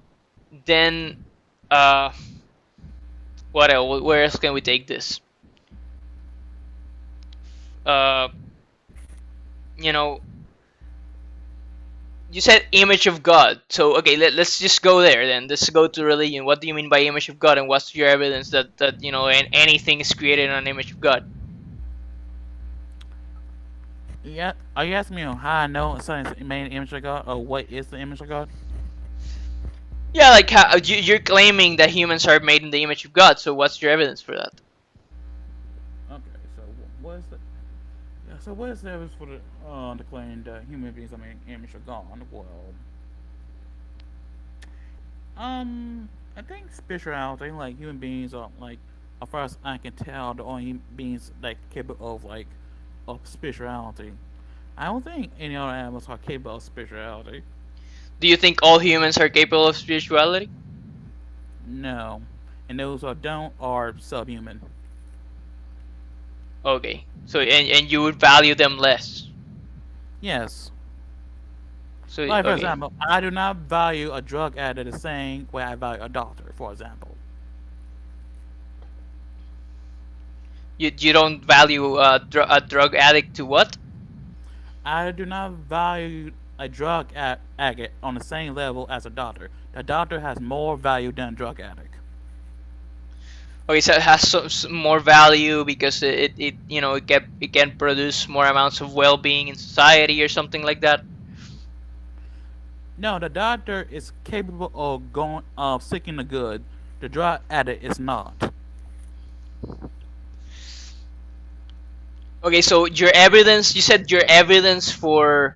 then what else? Where else can we take this? Uh, you know, you said image of God. So okay, let's just go there then. Let's go to religion. What do you mean by image of God, and what's your evidence that anything is created in an image of God? Yeah. Are you asking me on how I know something's made in the image of God, or what is the image of God? Yeah, like how you're claiming that humans are made in the image of God. So what's your evidence for that? Okay. So what is the? Yeah, so what is the evidence for the declaring that human beings are made in the image of God? Well, I think spirituality, like human beings are like, as far as I can tell, the only beings like capable of like of spirituality. I don't think any other animals are capable of spirituality. Do you think all humans are capable of spirituality? No, and those who don't are subhuman. Okay, so and you would value them less. Yes. So Like for okay, example, I do not value a drug addict the same way I value a doctor. For example, you don't value a drug addict to what? I do not value a drug addict on the same level as a doctor. The doctor has more value than a drug addict. Okay, so it has more value because it can produce more amounts of well-being in society or something like that. No, the doctor is capable of going of seeking the good. The drug addict is not. Okay, so your evidence, you said your evidence for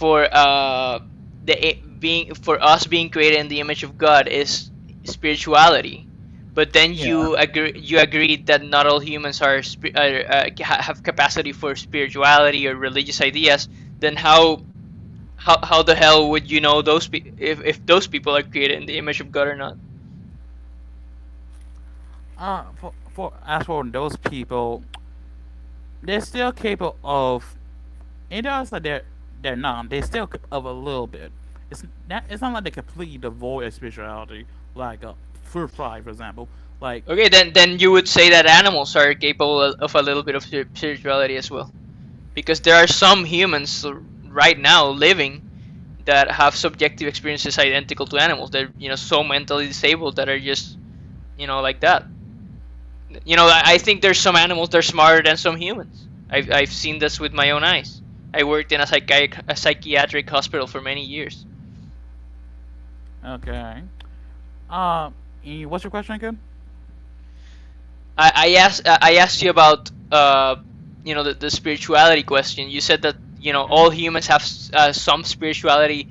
us being created in the image of God is spirituality. But then Yeah. you agreed that not all humans have capacity for spirituality or religious ideas. Then how the hell would you know if those people are created in the image of God or not? For as for those people, they're still capable of. It does like they're not. They're still of a little bit. It's not like they completely devoid of spirituality, like a fruit fly, for example. Like Okay, then you would say that animals are capable of a little bit of spirituality as well, because there are some humans right now living that have subjective experiences identical to animals. They're so mentally disabled that are just like that. I think there's some animals that are smarter than some humans. I've seen this with my own eyes. I worked in a psychiatric hospital for many years. okay. What's your question again? I asked you about the spirituality question. You said that all humans have spirituality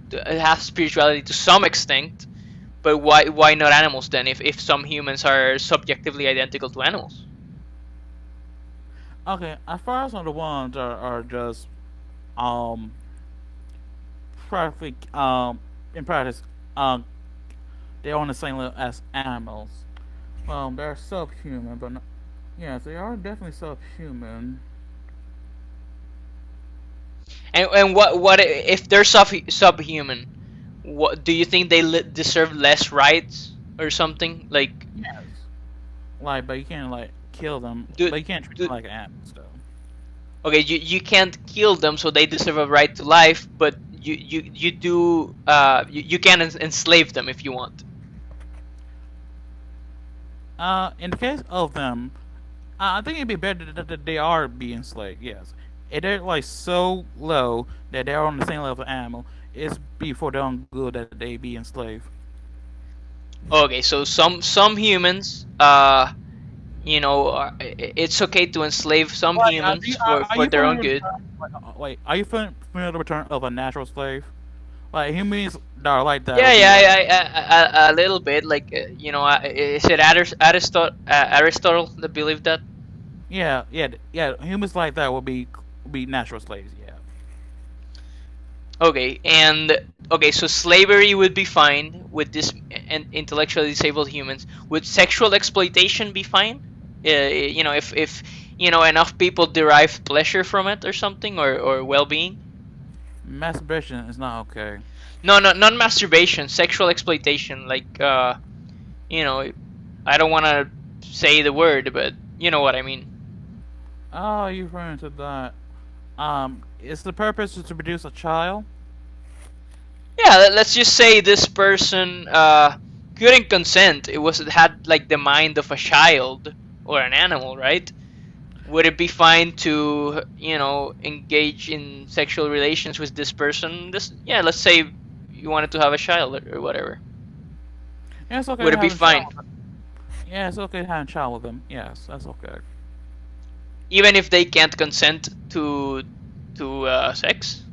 to some extent, but why not animals then? If some humans are subjectively identical to animals. Okay, as far as the ones are just um practically in practice they're on the same level as animals. They're subhuman, but not, yes, they are definitely subhuman. And what if they're subhuman? What do you think they deserve less rights or something? Like Yes. Like, but you can't like kill them. do, But you can't treat do them like animals, though. okay, you can't kill them, so they deserve a right to life, but you do you can enslave them if you want. In the case of them, I think it'd be better that they are being enslaved. Yes, if they're like so low that they're on the same level as animal, it's be for their own good that they be enslaved. Okay, so some humans it's okay to enslave some Like, humans are for you their own familiar with good. the term? Wait, are you familiar with the term of a natural slave? Like humans that are like that Yeah, would be like, yeah, a little bit. Like, is it Aristotle that believed that? yeah. Humans like that would be natural slaves. Yeah. Okay, and okay, so slavery would be fine with this intellectually disabled humans. Would sexual exploitation be fine? If enough people derive pleasure from it or something, or well-being. Masturbation is not okay. No, no, not masturbation, sexual exploitation. Like, you know, I don't want to say the word, but you know what I mean. Oh, you're referring to that. Is the purpose to produce a child? Yeah, let's just say this person couldn't consent. It had like the mind of a child or an animal, right? Would it be fine to engage in sexual relations with this person? Yeah, let's say you wanted to have a child or whatever. Yeah, it's okay Would to it be have a child. fine, Yeah, it's okay to have a child with them. Yes, that's okay. even if they can't consent to sex?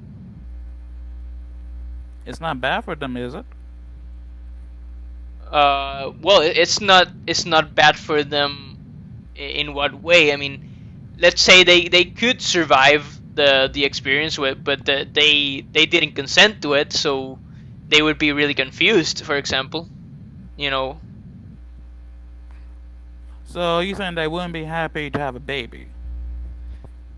It's not bad for them, is it? Well, it's not bad for them. In what way? I mean, let's say they could survive the experience with, but they didn't consent to it, so they would be really confused. For example, you know. So you saying they wouldn't be happy to have a baby?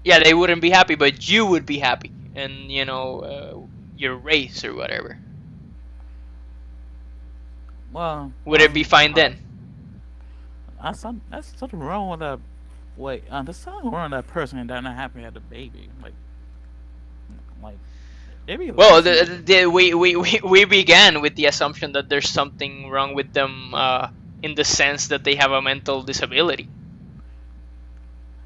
Yeah, they wouldn't be happy, but you would be happy, and your race or whatever. Well, Would it be fine then? that's something wrong with that. Wait, there's something wrong with that person that not happy to have a baby. Like they be Well, lazy. we began with the assumption that there's something wrong with them in the sense that they have a mental disability.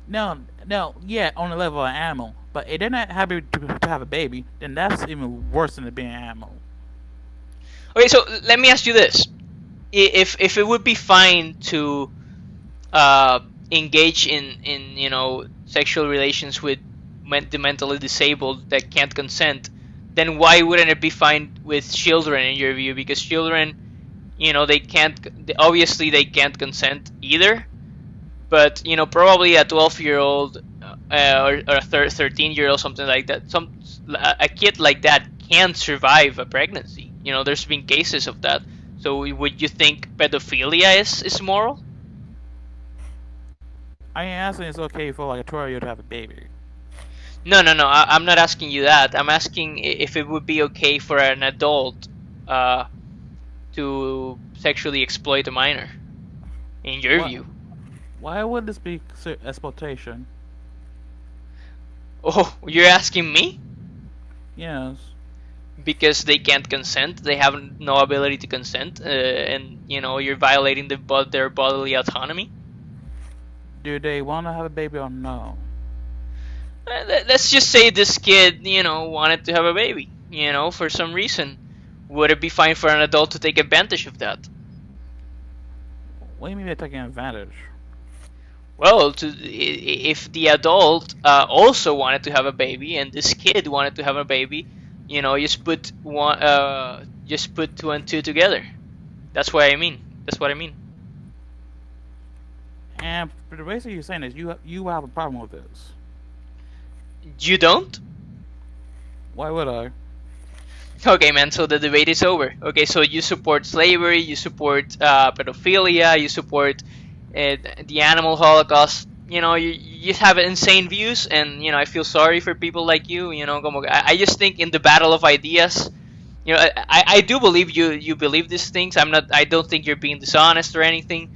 No, yeah, on the level of an animal. But if they're not happy to have a baby, then that's even worse than being an animal. Okay, so let me ask you this: if it would be fine to engage in sexual relations with the mentally disabled that can't consent, then why wouldn't it be fine with children in your view? Because children, They can't, obviously they can't consent either, but probably a 12-year-old or a 13-year-old, something like that, a kid like that can survive a pregnancy. There's been cases of that. So would you think pedophilia is moral? I ain't asking it's okay for like a 12-year-old to have a baby. No. I'm not asking you that. I'm asking if it would be okay for an adult uh, to sexually exploit a minor, in your Why? view. Why would this be exploitation? Oh, you're asking me? Yes. Because they can't consent. They have no ability to consent, and you're violating their bodily autonomy. Do they want to have a baby or no? Let's just say this kid, wanted to have a baby, for some reason. Would it be fine for an adult to take advantage of that? What do you mean they're taking advantage? Well, if the adult also wanted to have a baby, and this kid wanted to have a baby, just put two and two together. That's what I mean. That's what I mean. And for the reason you're saying is you have a problem with this. You don't? Why would I? Okay, man. So the debate is over. Okay, so you support slavery, you support pedophilia, you support the animal holocaust. You have insane views, and I feel sorry for people like you. I just think in the battle of ideas, I do believe you believe these things. I don't think you're being dishonest or anything,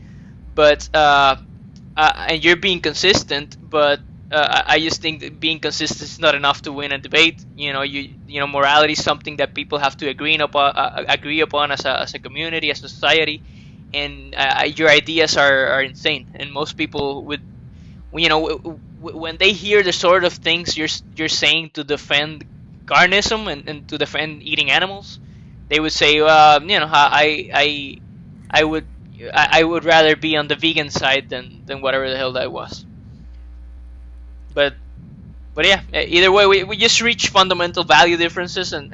but and you're being consistent. But I just think that being consistent is not enough to win a debate. Morality is something that people have to agree upon as a community, as a society, and your ideas are insane. And most people would, when they hear the sort of things you're saying to defend carnism and to defend eating animals, they would say, I would I would rather be on the vegan side than whatever the hell that was. But yeah, either way, we just reach fundamental value differences, and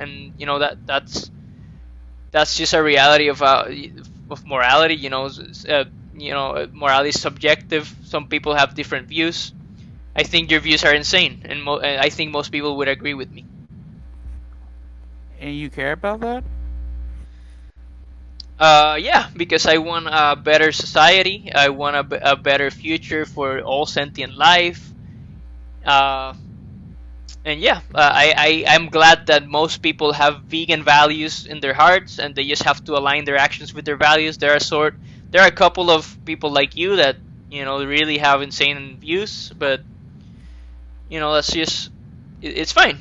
that's just a reality of morality. Morality is subjective. Some people have different views. I think your views are insane, and I think most people would agree with me. And you care about that? Yeah, because I want a better society. I want a better future for all sentient life. Uh, and yeah, I'm glad that most people have vegan values in their hearts, and they just have to align their actions with their values. There are a couple of people like you that really have insane views, but that's just it's fine.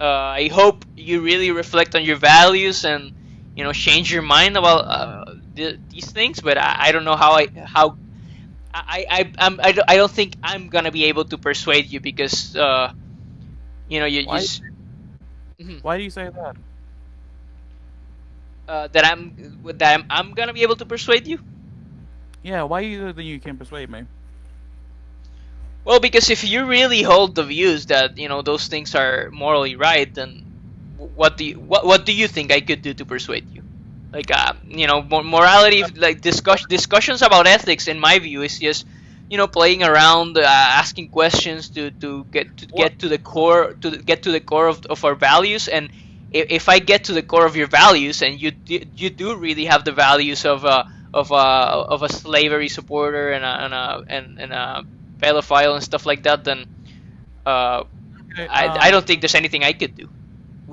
I hope you really reflect on your values and change your mind about these things. But I don't know I don't think I'm gonna be able to persuade you because you Why? just Mhm. Why do you say that? I'm gonna be able to persuade you. Yeah, why do you think you can persuade me? Well, because if you really hold the views that those things are morally right, then what do you think I could do to persuade you? Like morality, like discussions about ethics, in my view, is just playing around, asking questions to What? get to the core of our values. And if I get to the core of your values, and you do really have the values of a slavery supporter and a pedophile and stuff like that, then uh, Okay, I don't think there's anything I could do.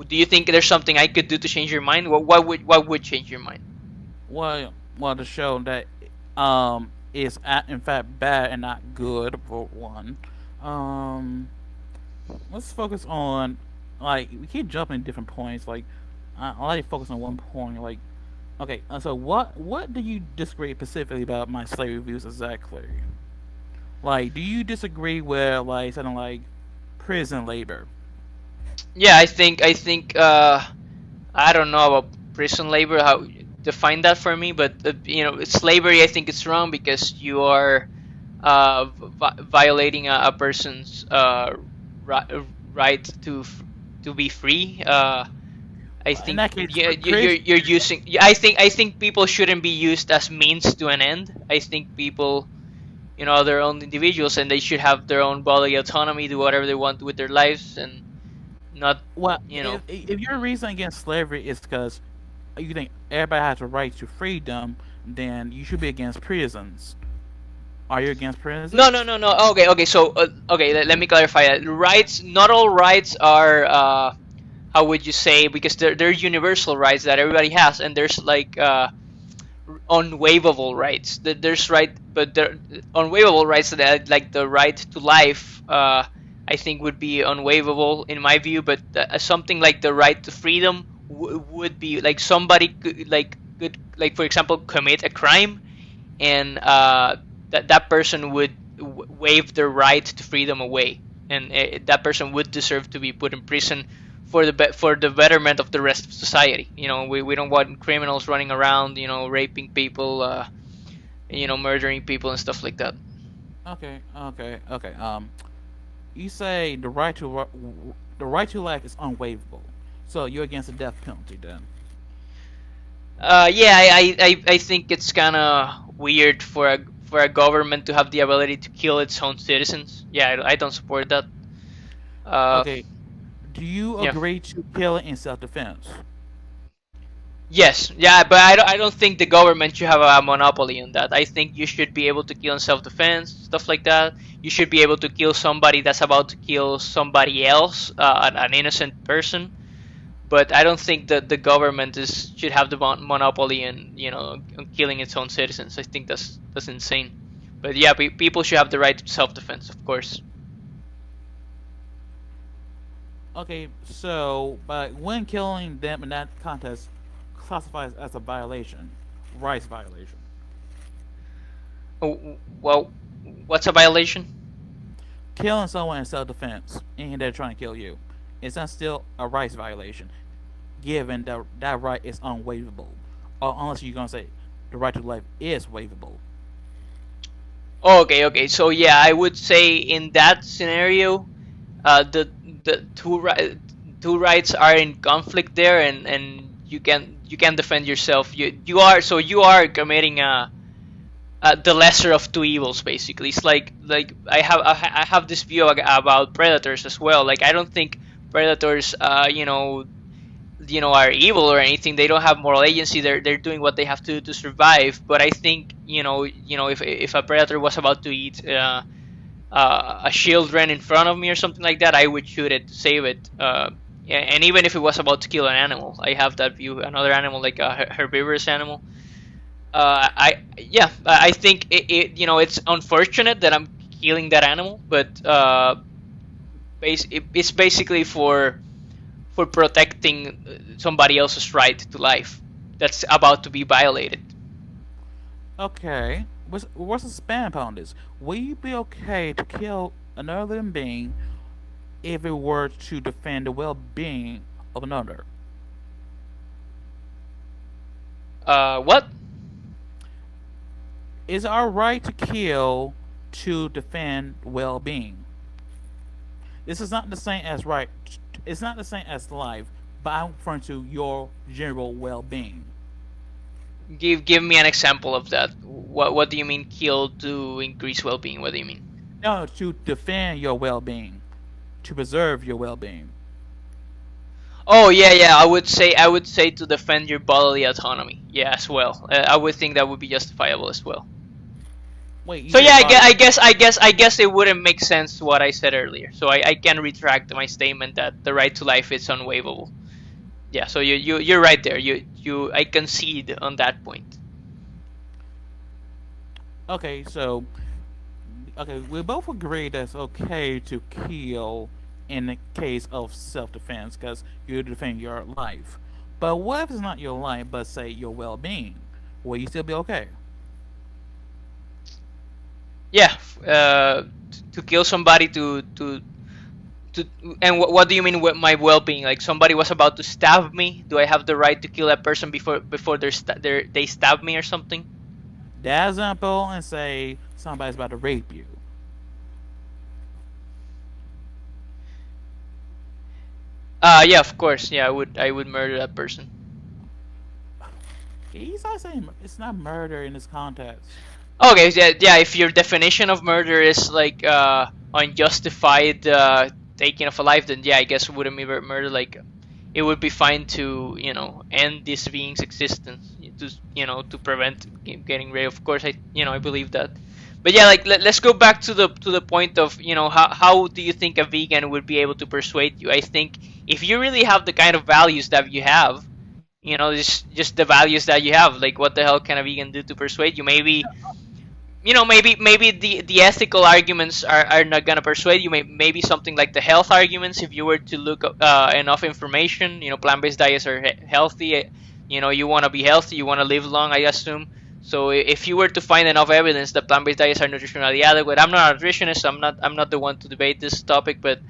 Do you think there's something I could do to change your mind? What would change your mind? well, to show that is in fact bad and not good for one. Um, let's focus on like we keep jumping different points. Like I like to focus on one point. Like okay, so what do you disagree specifically about my slavery views exactly? Like, do you disagree with like something like prison labor? Yeah, I think I don't know about prison labor, how define that for me, but slavery, I think it's wrong because you are violating a person's right to be free. I In think that case, you're using. I think people shouldn't be used as means to an end. I think people, are their own individuals, and they should have their own bodily autonomy, do whatever they want with their lives, and not, well, you know. if your reason against slavery is because you think everybody has a right to freedom, then you should be against prisons. Are you against No, no, prisons? no, no. Okay, okay. So, okay, let me clarify that. Rights, not all rights are, how would you say? Because they're universal rights that everybody has, and there's like unwaivable rights. There's right, but there unwaivable rights that like the right to life. I think would be unwaivable in my view, but something like the right to freedom would be like somebody could like for example commit a crime, and that person would waive their right to freedom away, and that person would deserve to be put in prison for the betterment of the rest of society. We don't want criminals running around, raping people, murdering people and stuff like that. Okay, okay, okay. You say the right to life is unwaivable, so you're against the death penalty, then? Yeah, I think it's kind of weird for a government to have the ability to kill its own citizens. Yeah, I don't support that. Uh, Okay. Do you yeah. agree to killing in self-defense? Yes, yeah, but I don't think the government should have a monopoly on that. I think you should be able to kill in self-defense, stuff like that. You should be able to kill somebody that's about to kill somebody else, an innocent person. But I don't think that the government should have the monopoly in, on killing its own citizens. I think that's insane. But yeah, people should have the right to self-defense, of course. Okay, so but when killing them in that context classifies as a violation, rights violation. Oh, well, what's a violation? Killing someone in self-defense and they're trying to kill you, is that still a rights violation? Given that that right is unwaivable, or unless you're gonna say the right to life is waivable. Okay, okay. So yeah, I would say in that scenario, the two rights are in conflict there, and you can defend yourself. You are committing the lesser of two evils, basically. It's like I have this view about predators as well. Like I don't think predators are evil or anything. They don't have moral agency. They're doing what they have to survive. But I think if a predator was about to eat a children in front of me or something like that, I would shoot it to save it. And even if it was about to kill an animal, I have that view. Another animal, like a herbivorous animal. I think it's unfortunate that I'm killing that animal, but it's basically for protecting somebody else's right to life that's about to be violated. Okay, what's the span upon this? Will you be okay to kill another living being if it were to defend the well-being of another? What? Is our right to kill to defend well-being? This is not the same as right. It's not the same as life, but I'm referring to your general well-being. Give me an example of that. What do you mean kill to increase well-being? What do you mean? No, to defend your well-being, to preserve your well-being. Oh yeah, yeah. I would say to defend your bodily autonomy. Yeah, as well. I would think that would be justifiable as well. Wait, you So yeah, said I guess, body. I guess, I guess, I guess it wouldn't make sense what I said earlier. So I can retract my statement that the right to life is unwaivable. Yeah. So you're right there. I concede on that point. Okay, so okay, we both agree that it's okay to kill in the case of self-defense because you defend your life. But what if it's not your life, but say your well-being? Will you still be okay? Yeah. To kill somebody to and what do you mean with my well-being? Like somebody was about to stab me. Do I have the right to kill that person before they stab me or something? That example, and say somebody's about to rape you. Yeah, of course. Yeah, I would murder that person. He's not saying it's not murder in this context. Okay, yeah, yeah. If your definition of murder is like unjustified taking of a life, then yeah, I guess it wouldn't be murder. Like it would be fine to end this being's existence to prevent getting rid. Of course, I believe that. But yeah, like let's go back to the point of how do you think a vegan would be able to persuade you? I think if you really have the kind of values that you have, just the values that you have, like what the hell can a vegan do to persuade you? Maybe the ethical arguments are not gonna persuade you. Maybe something like the health arguments. If you were to look up enough information, plant-based diets are healthy. You want to be healthy, you want to live long, I assume. So if you were to find enough evidence that plant-based diets are nutritionally adequate, I'm not a nutritionist, so I'm not the one to debate this topic, but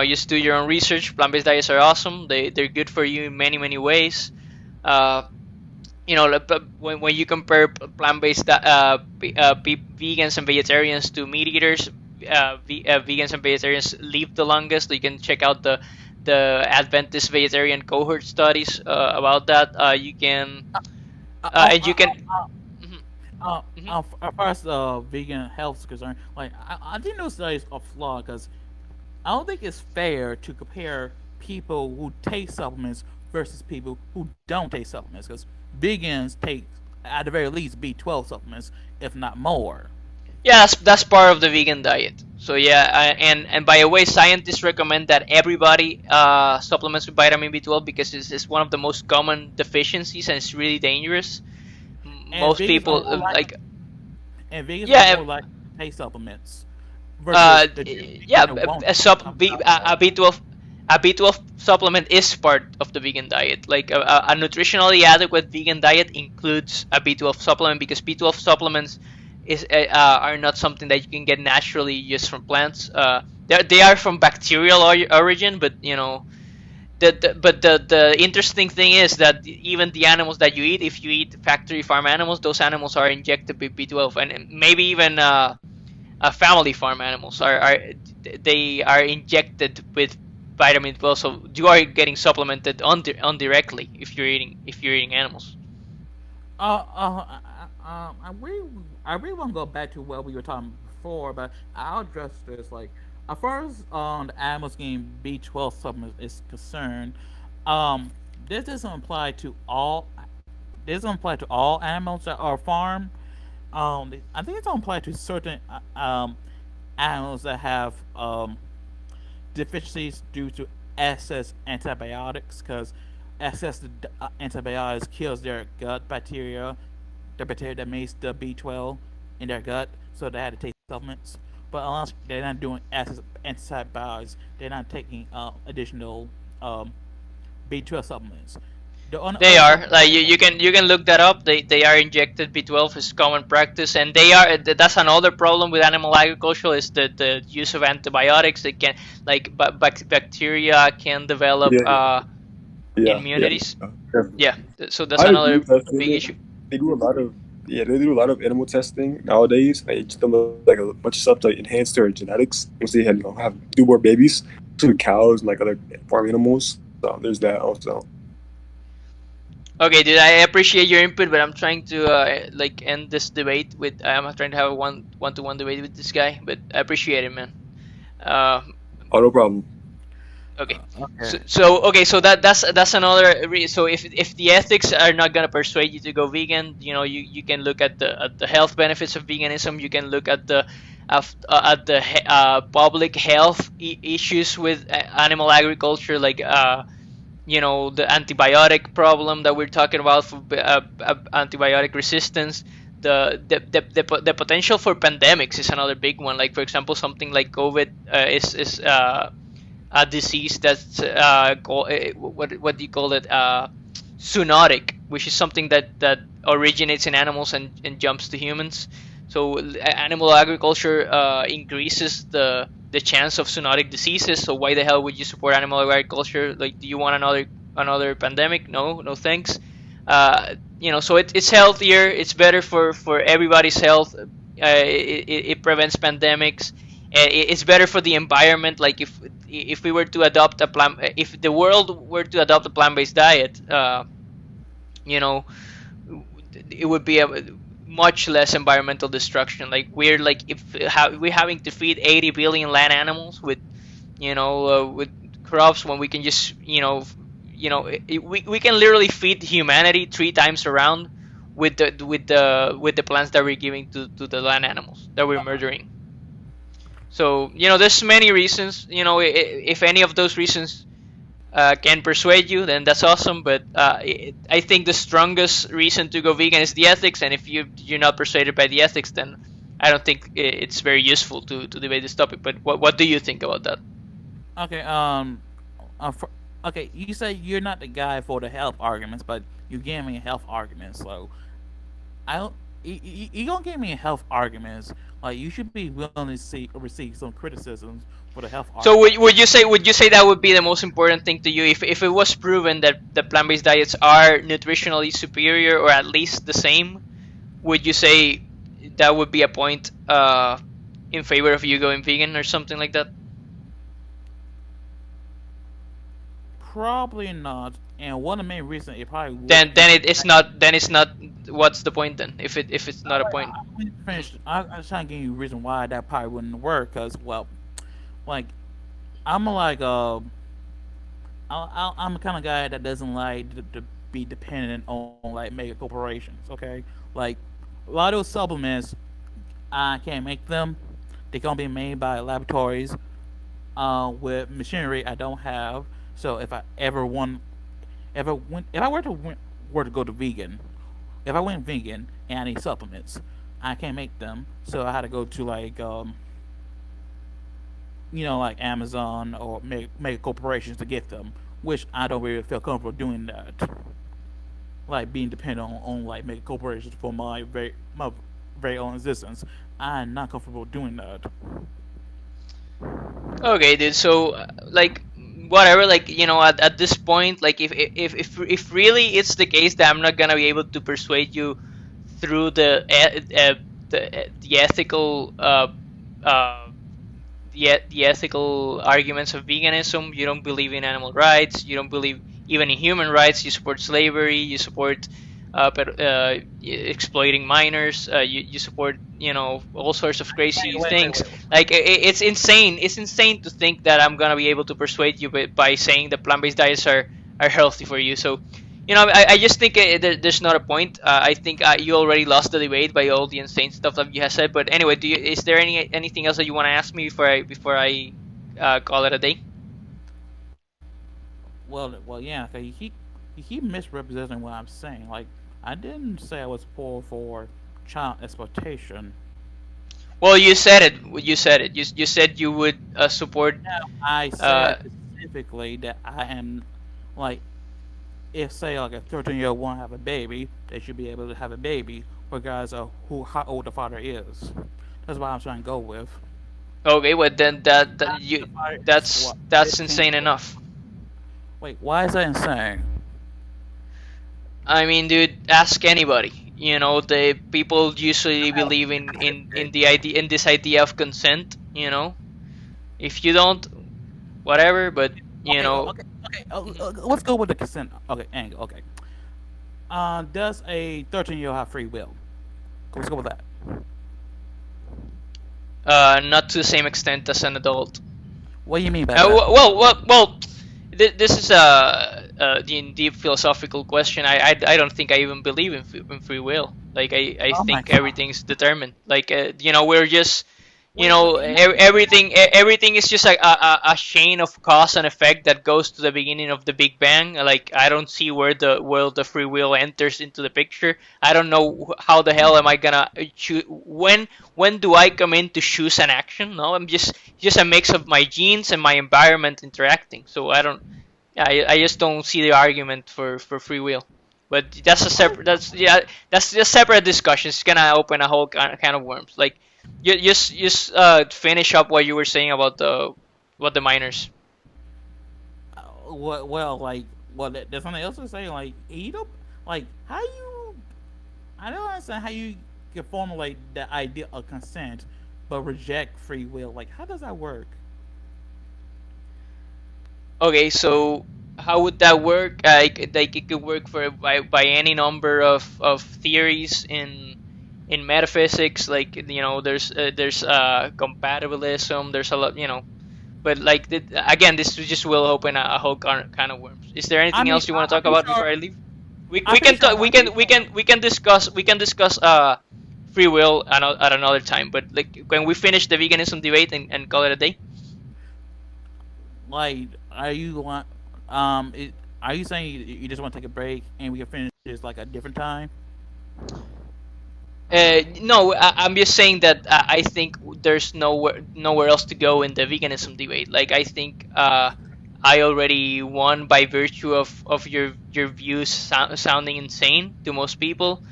just do your own research. Plant-based diets are awesome. They're good for you in many many ways. Uh, when you compare plant-based vegans and vegetarians to meat eaters, vegans and vegetarians live the longest. You can check out the Adventist vegetarian cohort studies about that. You can Uh, uh, and you uh, can. uh, Mhm, mhm. as far as vegan health is concerned, like I think those studies are flawed because I don't think it's fair to compare people who take supplements versus people who don't take supplements because vegans take at the very least B12 supplements, if not more. Yeah, that's part of the vegan diet. So yeah, and by the way, scientists recommend that everybody supplements with vitamin B12 because it's one of the most common deficiencies and it's really dangerous. And Most vegans are people more like like and vegans are yeah more like to take supplements versus the yeah, vegan that won't a take sub supplements B, outright. a B12 supplement is part of the vegan diet. Like a nutritionally adequate vegan diet includes a B12 supplement because B12 supplements are not something that you can get naturally just from plants. They are from bacterial origin, but the interesting thing is that even the animals that you eat, if you eat factory farm animals, those animals are injected with B12, and maybe even family farm animals they are injected with vitamin 12, so you are getting supplemented indirectly if you're eating animals. I really want to go back to what we were talking before, but I'll address this. Like, as far as the animals getting B12 supplement is concerned, um, this doesn't apply to all. This doesn't apply to all animals that are farmed. I think it don't apply to certain animals that have deficiencies due to excess antibiotics, because excess antibiotics kills their gut bacteria, the bacteria that makes the B12 in their gut, so they had to take supplements. But unless they're not doing excess antibiotics, they're not taking additional B12 supplements. The only They other are supplement like you can look that up. They are injected B12 is common practice, and that's another problem with animal agriculture is the use of antibiotics. They can like bacteria can develop Yeah, yeah, yeah. immunities. Definitely. Yeah, so that's I agree another with that big statement. issue. They do a lot of they do a lot of animal testing nowadays. They just done like a bunch of stuff to enhance their genetics. Once they have newborn babies, to cows and like other farm animals. So there's that also. Okay, dude, I appreciate your input, but I'm trying to like end this debate with. I'm trying to have a one-to-one debate with this guy, but I appreciate it, man. Uh, Oh, no problem. okay, so, okay. so okay, so that's another. So if the ethics are not gonna persuade you to go vegan, you can look at the health benefits of veganism. You can look at the public health issues with animal agriculture, like the antibiotic problem that we're talking about for antibiotic resistance. The potential for pandemics is another big one. Like for example, something like COVID is a disease that's what do you call it? Zoonotic, which is something that originates in animals and jumps to humans. So animal agriculture increases the chance of zoonotic diseases. So why the hell would you support animal agriculture? Like, do you want another pandemic? No, no thanks. So it's healthier. It's better for everybody's health. It prevents pandemics. It's better for the environment. Like if if we were to adopt a plant, if the world were to adopt a plant-based diet, you know, it would be a much less environmental destruction. Like we're like if we're having to feed 80 billion land animals with with crops when we can just we can literally feed humanity 3 times around with the plants that we're giving to the land animals that we're murdering. So there's many reasons. If any of those reasons can persuade you, then that's awesome. But I think the strongest reason to go vegan is the ethics, and if you're not persuaded by the ethics, then I don't think it's very useful to debate this topic. But what do you think about that? Okay. For, okay. You say you're not the guy for the health arguments, but you gave me a health argument. So I don't. You gonna give me a health arguments? Like you should be willing to receive some criticisms for the health So arguments. would you say that would be the most important thing to you if it was proven that the plant-based diets are nutritionally superior or at least the same? Would you say that would be a point in favor of you going vegan or something like that? Probably not. And one of the main reasons it probably Then wouldn't. then it's not. Then it's not. What's the point then? If it's not a point. I wouldn't finish. I'm just trying to give you a reason why that probably wouldn't work. Cause well, like I'm like I'm the kind of guy that doesn't like to be dependent on like mega corporations. Okay, like a lot of those supplements, I can't make them. They gonna be made by laboratories with machinery I don't have. So if I ever went, if I were to go to vegan, if I went vegan and I need supplements, I can't make them. So I had to go to like like Amazon or mega corporations to get them, which I don't really feel comfortable doing that. Like being dependent on like mega corporations for my very own existence. I'm not comfortable doing that. Okay, dude. So, like, whatever. Like, at this point, like, if really it's the case that I'm not gonna be able to persuade you through the ethical uh, the ethical arguments of veganism. You don't believe in animal rights. You don't believe even in human rights. You support slavery. You support exploiting minors. You support all sorts of crazy things. Wait. Like it's insane. It's insane to think that I'm gonna be able to persuade you by saying that plant-based diets are healthy for you. So I just think there's not a point. I think you already lost the debate by all the insane stuff that you have said. But anyway, is there anything else that you want to ask me before I call it a day? Well, yeah. 'Cause you keep misrepresenting what I'm saying. Like I didn't say I was for child exploitation. Well, you said it. You said it. You said you would support. No, I Uh, said specifically that I am like if say like a 13-year-old want to have a baby, they should be able to have a baby regardless of how old the father is. That's what I'm trying to go with. okay, well then that The you father is that's what that's 15. insane enough. Wait, why is that insane? I mean, dude, ask anybody. The people usually believe in the idea in this idea of consent. If you don't, whatever. But you Okay, know, okay. Let's go with the consent. Okay, angle. Okay. Does a 13-year-old have free will? Let's go with that. not to the same extent as an adult. What do you mean by that? Well. This is a deep philosophical question. I don't think I even believe in free will. Like I Oh my think god. everything's determined. Like we're just Wait, everything is just like a chain of cause and effect that goes to the beginning of the Big Bang. Like I don't see where the free will enters into the picture. I don't know how the hell am I gonna choose when do I come in to choose an action? No, I'm just a mix of my genes and my environment interacting. So I don't. I just don't see the argument for free will. But that's a separate. That's a separate discussion. It's gonna open a whole kind of worms. Like you just finish up what you were saying about the miners. like, there's something else to say. Like, you don't, like, how you, I don't understand how you can formulate the idea of consent but reject free will. Like, how does that work? Okay, so how would that work? Like it could work for by any number of theories in metaphysics. Like there's compatibilism. There's a lot, But like again, this just will open a whole kind of worms. Is there I anything mean, else you want to I'm talk pretty about sure. before I leave? We I'm pretty can sure talk, one thing. we can discuss free will at another time. But like when we finish the veganism debate and call it a day. Like, are you want are you saying you just want to take a break and we can finish this like a different time? No, I'm just saying that I think there's nowhere else to go in the veganism debate. Like I think I already won by virtue of your views sounding insane to most people.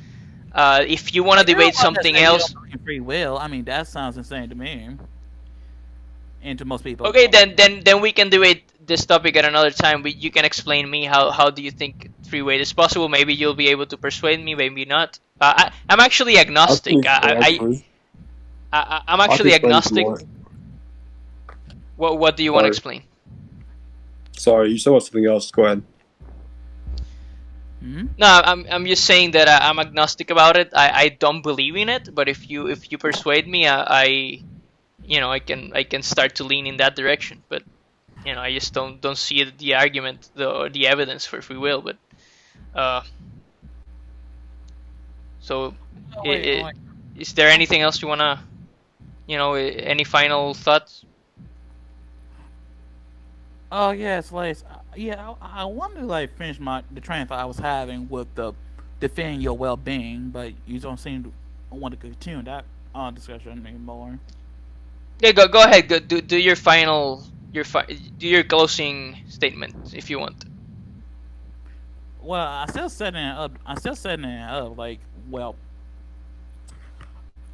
If you want to Like, you're the debate one that something said you don't else, believe in free will. I mean, that sounds insane to me and to most people. okay, then we can debate this topic at another time. You can explain me how do you think free will is possible? Maybe you'll be able to persuade me, maybe not. I'm actually I can agnostic. explain actually. I'm I can actually explain if you agnostic. want. What do you want to Sorry, explain? sorry. You said about something else. Go ahead. Hmm. No, I'm just saying that I'm agnostic about it. I don't believe in it, but if you persuade me, I can start to lean in that direction. But I just don't see the argument, the evidence for free will. But uh, so Oh, wait, oh, I wait. is there anything else you wanna, any final thoughts? Oh yes, like yeah, I wanted to like finish the train of thought I was having with the defending your well-being, but you don't seem to want to continue that discussion anymore. Yeah, go ahead. Do your do your closing statement if you want. Well, I still setting it up. I'm still setting it up. Like, well,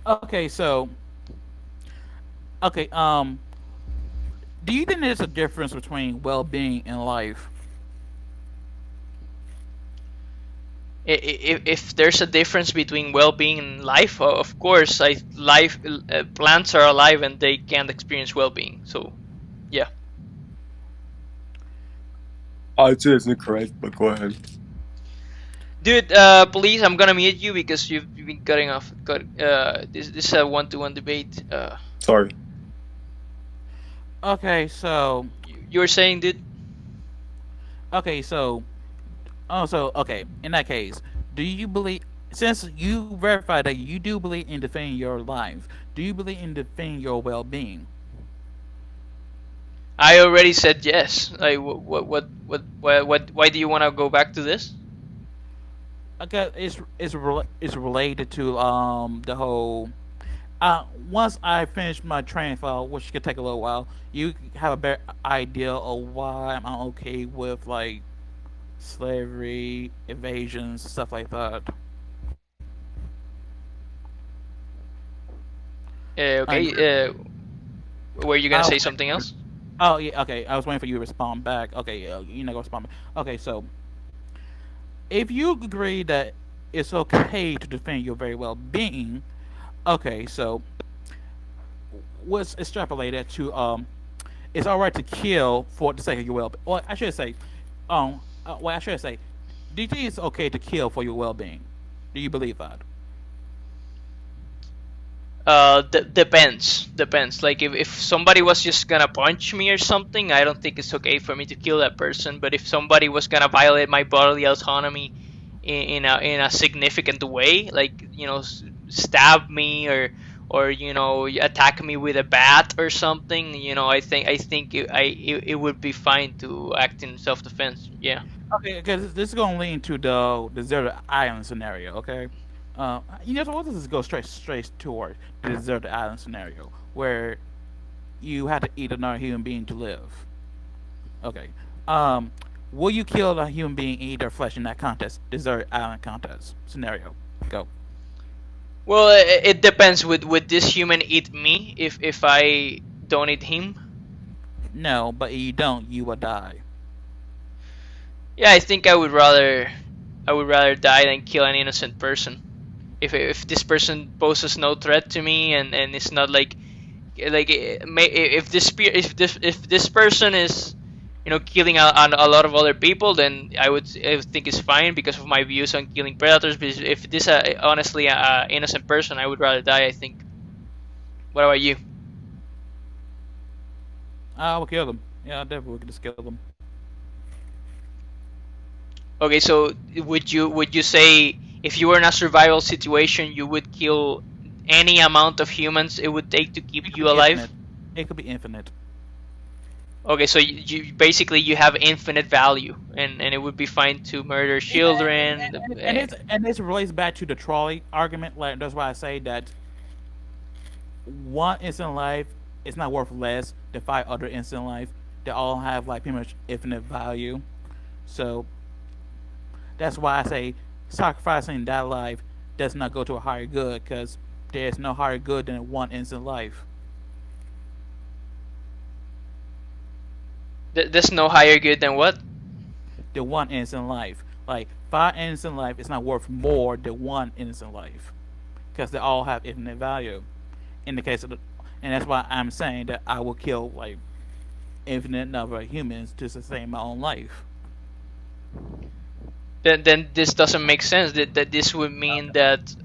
okay, so okay, do you think there's a difference between well-being and life? If there's a difference between well-being and life, of course, plants are alive and they can't experience well-being. So yeah. I'd say it's incorrect, but go ahead. Dude, please, I'm gonna mute you because you've been cutting off. This is a one-to-one debate. Sorry. Okay, so You were saying, dude? okay, so okay. In that case, do you believe? Since you verified that you do believe in defending your life, do you believe in defending your well-being? I already said yes. Like, why do you want to go back to this? Okay, it's related to the whole. Once I finish my train file, which could take a little while, you have a better idea of why I'm okay with like slavery, evasions, stuff like that. Okay. And Were you gonna I say was something waiting else? oh yeah, okay. I was waiting for you to respond back. Okay, you're not gonna respond back. Okay, so if you agree that it's okay to defend your very well-being, okay, so what's extrapolated to it's all right to kill for the sake of your well-being. Well, I should say, I should say, do you think it's okay to kill for your well-being? Do you believe that? Depends. Like if somebody was just gonna punch me or something, I don't think it's okay for me to kill that person. But if somebody was gonna violate my bodily autonomy in a significant way, like stab me or attack me with a bat or something, I think it would be fine to act in self defense. Yeah. Okay, because this is going to lead to the deserted island scenario. Okay, what does this go straight toward the deserted island scenario where you have to eat another human being to live? Okay, um, will you kill a human being and eat their flesh in that contest, deserted island contest scenario? Go. Well, it depends. Would this human eat me if I don't eat him? No, but if you don't, you will die. Yeah, I think I would rather die than kill an innocent person. If this person poses no threat to me and it's not like if this person is killing a lot of other people, then I would think it's fine because of my views on killing predators. But if this honestly a innocent person, I would rather die, I think. What about you? I will kill them. Yeah, I definitely would just kill them. Okay, so would you say if you were in a survival situation, you would kill any amount of humans it would take to keep It could you be alive? infinite. It could be infinite. Okay, so you basically you have infinite value, and it would be fine to murder children. And this relates back to the trolley argument. Like that's why I say that one instant life is not worth less than five other instant life. They all have like pretty much infinite value. So that's why I say sacrificing that life does not go to a higher good because there's no higher good than one instant life. There's no higher good than what? The one instant life. Like five instant life is not worth more than one instant life because they all have infinite value. In the case of and that's why I'm saying that I will kill like infinite number of humans to sustain my own life. Then this doesn't make sense. That this would mean that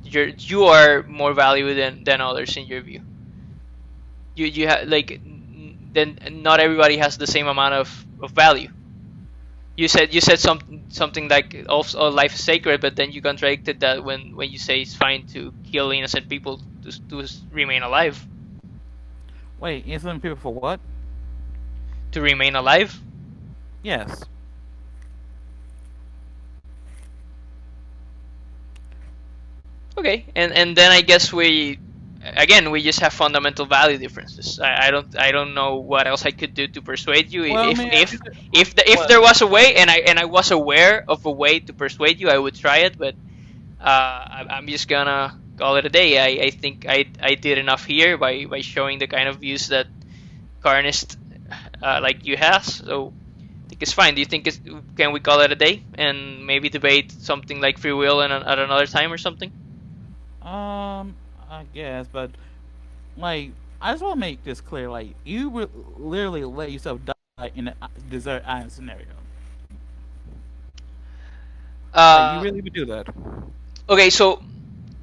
you are more valuable than others in your view. You have like then not everybody has the same amount of value. You said something like also life is sacred, but then you contradicted that when you say it's fine to kill innocent people to remain alive. Wait, instant people for what? To remain alive? Yes. Okay, and then I guess we just have fundamental value differences. I don't know what else I could do to persuade you. Well, I If mean, if if there was a way, and I was aware of a way to persuade you, I would try it. But I'm just gonna call it a day. I think I did enough here by showing the kind of views that carnist like you has. So I think it's fine. Do you think can we call it a day and maybe debate something like free will at another time or something? I guess, but like, I just want to make this clear. Like, you would literally let yourself die in a desert island scenario. Like, you Uh, really would do that. okay, so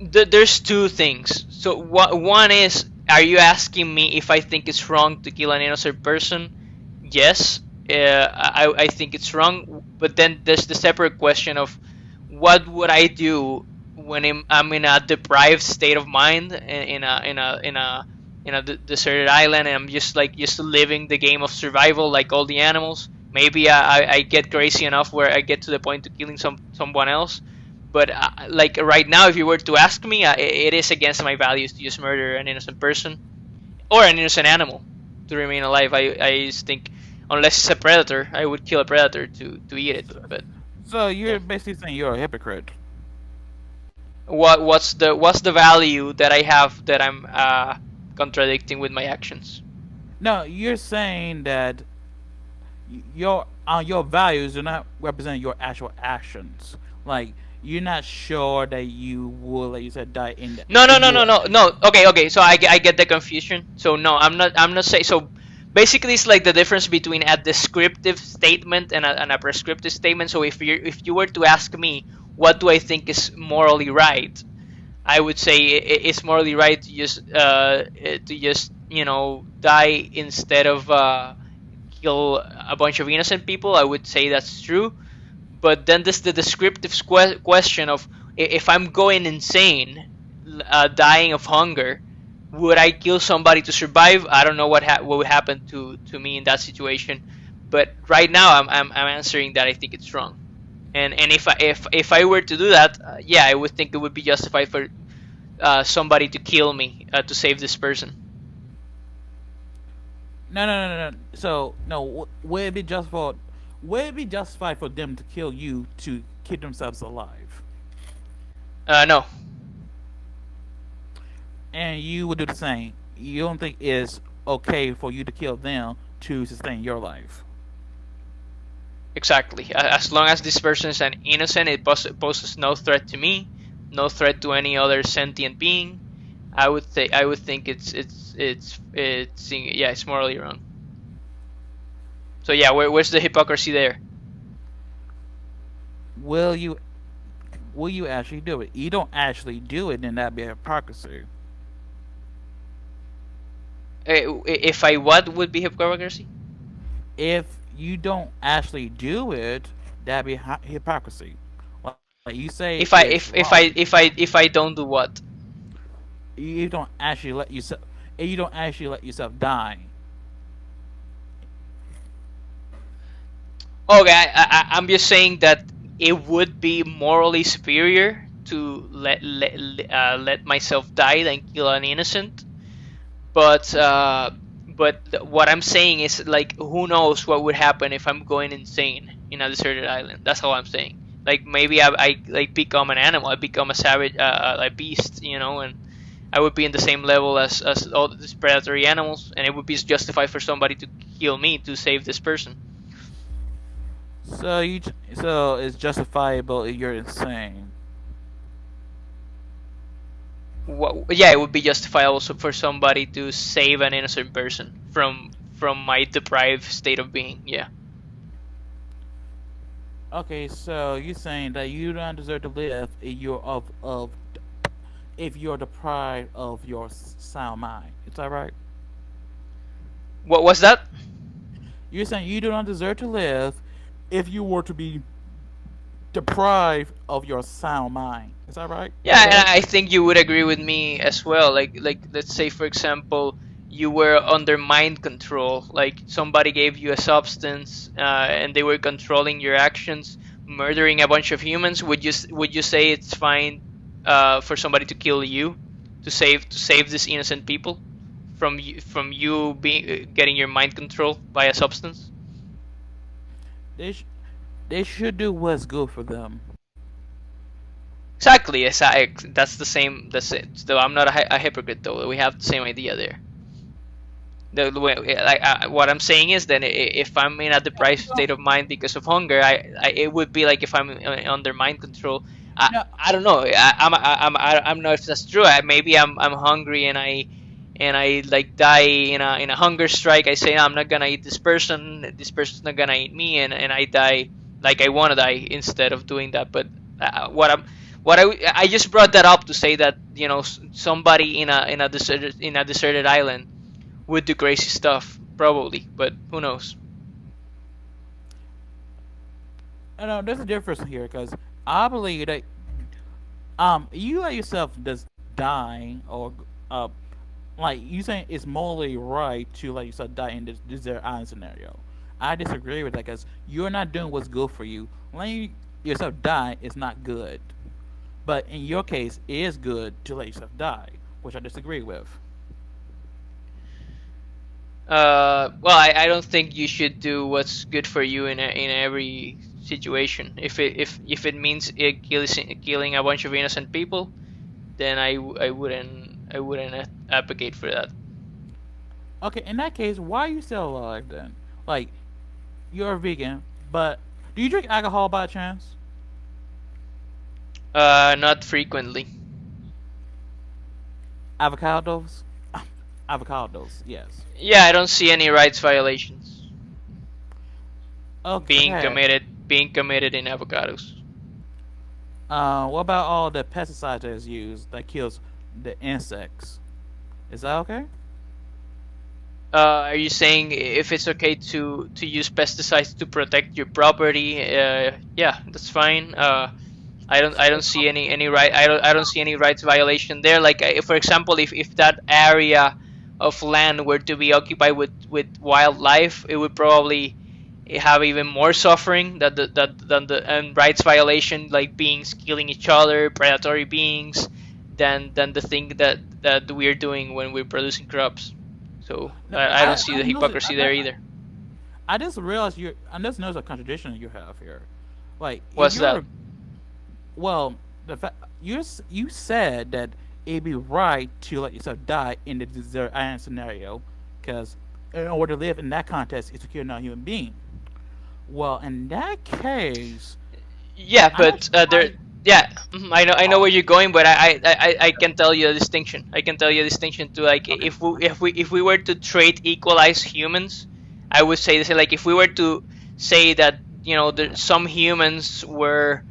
there's two things. So one is, are you asking me if I think it's wrong to kill an innocent person? Yes, I think it's wrong. But then there's the separate question of what would I do when I'm in a deprived state of mind in a deserted island, and I'm just living the game of survival like all the animals. Maybe I get crazy enough where I get to the point of killing someone else. But like right now, if you were to ask me, it is against my values to just murder an innocent person or an innocent animal to remain alive. I just think unless it's a predator, I would kill a predator to eat it. But So you're yeah. basically saying you're a hypocrite. What's the value that I have that I'm contradicting with my actions? No, you're saying that your values do not represent your actual actions. Like, you're not sure that you will, like you said, die in the No, no, if no, you no, were. no, no. Okay, okay. So I get the confusion. So no, I'm not saying. So basically, it's like the difference between a descriptive statement and a prescriptive statement. So if you were to ask me what do I think is morally right, I would say it's morally right to just die instead of kill a bunch of innocent people. I would say that's true. But then there's the descriptive question of if I'm going insane, dying of hunger, would I kill somebody to survive? I don't know what would happen to me in that situation. But right now, I'm answering that I think it's wrong. And if I were to do that, yeah, I would think it would be justified for somebody to kill me to save this person. No, no, no, no, no. So no, would it be justified? Would it be justified for them to kill you to keep themselves alive? No, And you would do the same. You don't think it's okay for you to kill them to sustain your life? exactly. As long as this person is an innocent, it poses no threat to me, no threat to any other sentient being. I would think it's yeah, it's morally wrong. So yeah, where's the hypocrisy there? Will you will you actually do it? You don't actually do it, then that'd be hypocrisy. If I what would be hypocrisy? If you don't actually do it, that'd be hypocrisy. Like you say it's If I wrong, if I don't do what? you don't actually let yourself. You don't actually let yourself die. Okay, I'm just saying that it would be morally superior to let myself die than kill an innocent. But what I'm saying is, like, who knows what would happen if I'm going insane in a deserted island? That's all I'm saying. Like, maybe I like become an animal, I become a savage, a beast, and I would be in the same level as all these predatory animals, and it would be justified for somebody to kill me to save this person. So it's justifiable if you're insane. Yeah, it would be justifiable for somebody to save an innocent person from my deprived state of being. Yeah. Okay, so you're saying that you don't deserve to live if you're deprived of your sound mind. Is that right? What was that? You're saying you do not deserve to live if you were to be deprived of your sound mind. Is that right? Yeah, and I think you would agree with me as well. Like let's say, for example, you were under mind control. Like, somebody gave you a substance, and they were controlling your actions, murdering a bunch of humans. Would you say it's fine for somebody to kill you to save these innocent people from you being getting your mind controlled by a substance? They, sh- they should do what's good for them. Exactly. That's the same. That's it. So I'm not a hypocrite, though. We have the same idea there. What I'm saying is that if I'm in a deprived state of mind because of hunger, it would be like if I'm under mind control. No, I don't know. I'm not if that's true. Maybe I'm hungry and I like die in a hunger strike. I say, "No, I'm not gonna eat this person. This person's not gonna eat me, and I die like I want to die instead of doing that." But what I just brought that up to say that somebody in a deserted island would do crazy stuff probably, but who knows? no, there's a difference here because I believe that you let yourself just die or like you saying it's morally right to let yourself die in this desert island scenario. I disagree with that because you're not doing what's good for you. Letting yourself die is not good. But in your case, it is good to let yourself die, which I disagree with. Well, I don't think you should do what's good for you in every situation. If it means killing a bunch of innocent people, then I wouldn't advocate for that. Okay, in that case, why are you still alive then? Like, you're a vegan, but do you drink alcohol by chance? Not frequently. Avocados? Avocados, yes. Yeah, I don't see any rights violations being Okay. committed in avocados. What about all the pesticides that's used that kills the insects? Is that okay? Are you saying if it's okay to use pesticides to protect your property? Yeah, that's fine. I don't see any right. I don't see any rights violation there. Like, if, for example, if that area of land were to be occupied with wildlife, it would probably have even more suffering than the and rights violation, like beings killing each other, predatory beings, than the thing that we're doing when we're producing crops. So No, I don't see I the noticed, hypocrisy there either. I just realized I just noticed a contradiction you have here. Like, if What's that? you're well, the fact you said that it'd be right to let yourself die in the desert island scenario, because in order to live in that context, is to kill another human being. Well, in that case, Yeah, I'm not but sure there. why. Yeah, I know where you're going, but I can tell you a distinction. I can tell you a distinction to, like, Okay. if we were to trade equalize humans I would say like if we were to say that some humans were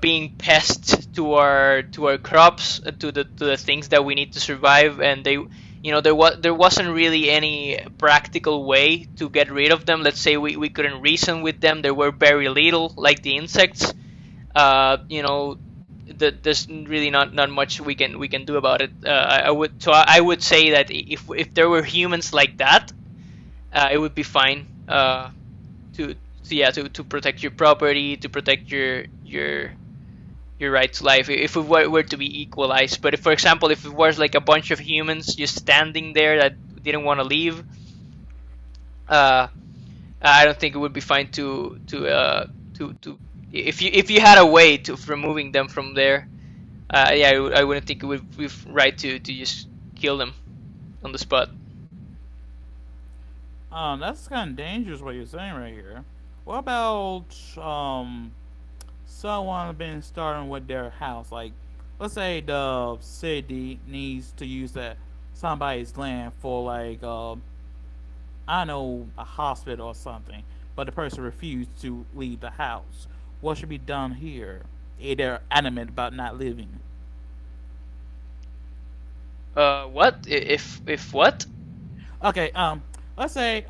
being pests to our crops, to the things that we need to survive, and there wasn't really any practical way to get rid of them. Let's say we couldn't reason with them. There were very little, like the insects. There's really not much we can do about it. I would say that if there were humans like that, it would be fine. To yeah, to protect your property, to protect your right to life, if it were to be equalized. But if, for example, if it was like a bunch of humans just standing there that didn't want to leave, uh, I don't think it would be fine to if you had a way to of removing them from there. Yeah, I wouldn't think it would be right to just kill them on the spot. That's kind of dangerous what you're saying right here. What about someone been starting with their house? Like, let's say the city needs to use that somebody's land for like I don't know, a hospital or something, but the person refused to leave the house. What should be done here? They're adamant about not leaving. What if what? Okay, let's say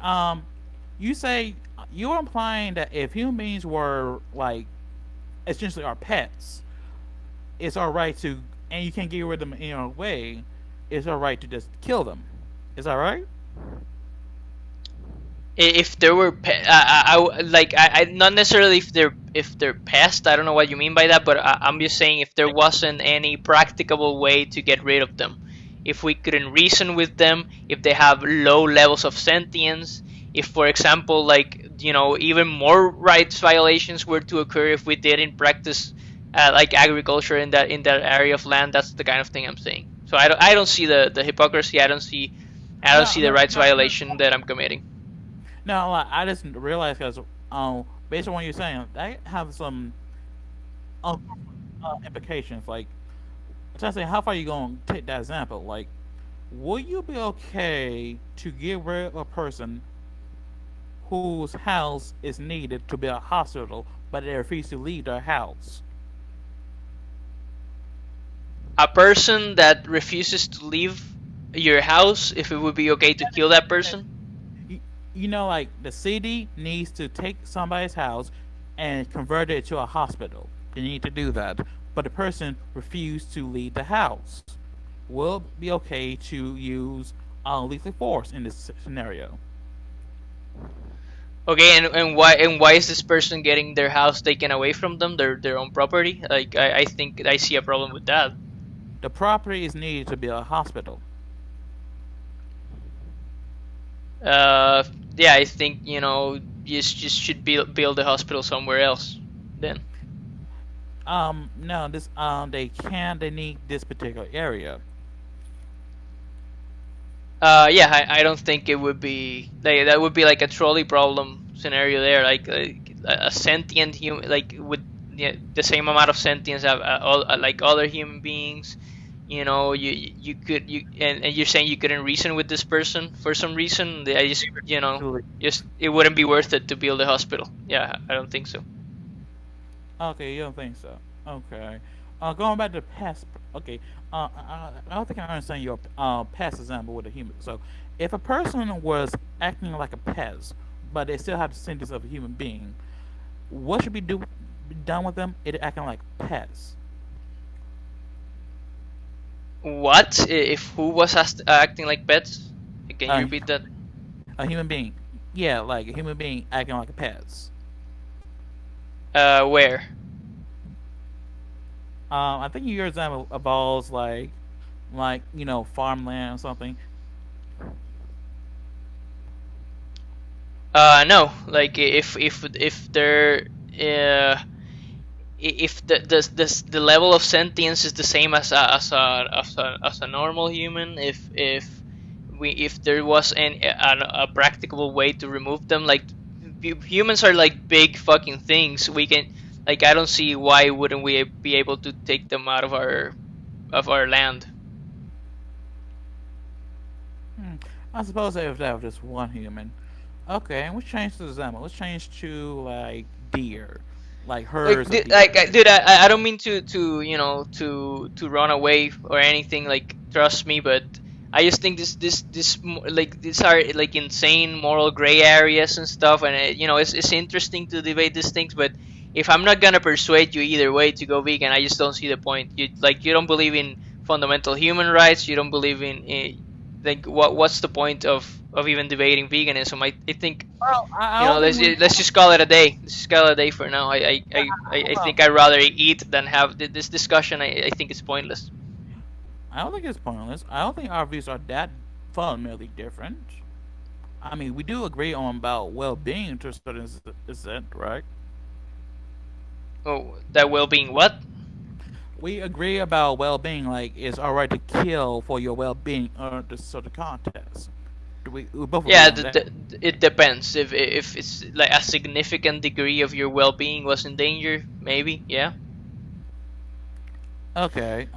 you say you're implying that if human beings were like essentially our pets, it's all right to, and you can't get rid of them in your way. It's all right to just kill them. Is that right? If there were like I not necessarily if they're pests. I don't know what you mean by that, but I'm just saying if there wasn't any practicable way to get rid of them, if we couldn't reason with them, if they have low levels of sentience, if, for example, like even more rights violations were to occur if we didn't practice like agriculture in that area of land. That's the kind of thing I'm saying. So I don't see the hypocrisy. I don't No, see the no, rights no, no. violation that I'm committing. No, like, I just realized because based on what you're saying, I have some um, implications. Like, I'm trying to say, how far you gonna take that example? Like, would you be okay to get rid of a person whose house is needed to build a hospital, but they refuse to leave their house? A person that refuses to leave your house, if it would be okay to kill that person. You, you know, like the city needs to take somebody's house and convert it to a hospital. They need to do that, but the person refused to leave the house. Will it be okay to use lethal force in this scenario? Okay, and why is this person getting their house taken away from them, their own property? Like I think I see a problem with that. The property is needed to build a hospital. uh yeah, I think you just should build a hospital somewhere else then. No, this they need this particular area. Yeah, I don't think it would be like that would be like a trolley problem scenario there, like a sentient human, like with the same amount of sentience like other human beings. You could and you're saying you couldn't reason with this person for some reason. I just it wouldn't be worth it to build a hospital. Yeah, I don't think so. Okay, you don't think so? Okay. Going back to past. Okay. I don't think I understand your past example with a human. So, if a person was acting like a pest, but they still have the sentience of a human being, what should be done with them? It acting like pests. What if who was acting like pets? Can you Uh, repeat that? a human being. Yeah, like a human being acting like a pest. Where? I think your example involves like farmland or something. No, like if they're if the level of sentience is the same as a normal human, if there was a practicable way to remove them, like humans are like big fucking things. We can, like, I don't see why wouldn't we be able to take them out of our land. Hmm. I suppose if that was just one human. Okay, and let's change to example. Let's change to like deer, like Like, herds of deer. dude, I don't mean to to run away or anything. Like, trust me, but I just think like these are like insane moral gray areas and stuff, and it's interesting to debate these things. But if I'm not gonna persuade you either way to go vegan, I just don't see the point. You don't believe in fundamental human rights. You don't believe in like what's the point of even debating veganism? I think Well, I don't think we. let's just call it a day. Let's just call it a day for now. I Well, think I'd rather eat than have this discussion. I think it's pointless. I don't think it's pointless. I don't think our views are that fundamentally different. I mean, we do agree on about well-being to a certain extent, right? Oh, that well-being what? We agree about well-being, like it's all right to kill for your well-being or the sort of contest. We both agree Yeah, on that. it depends. If it's like a significant degree of your well-being was in danger, maybe. Yeah. Okay.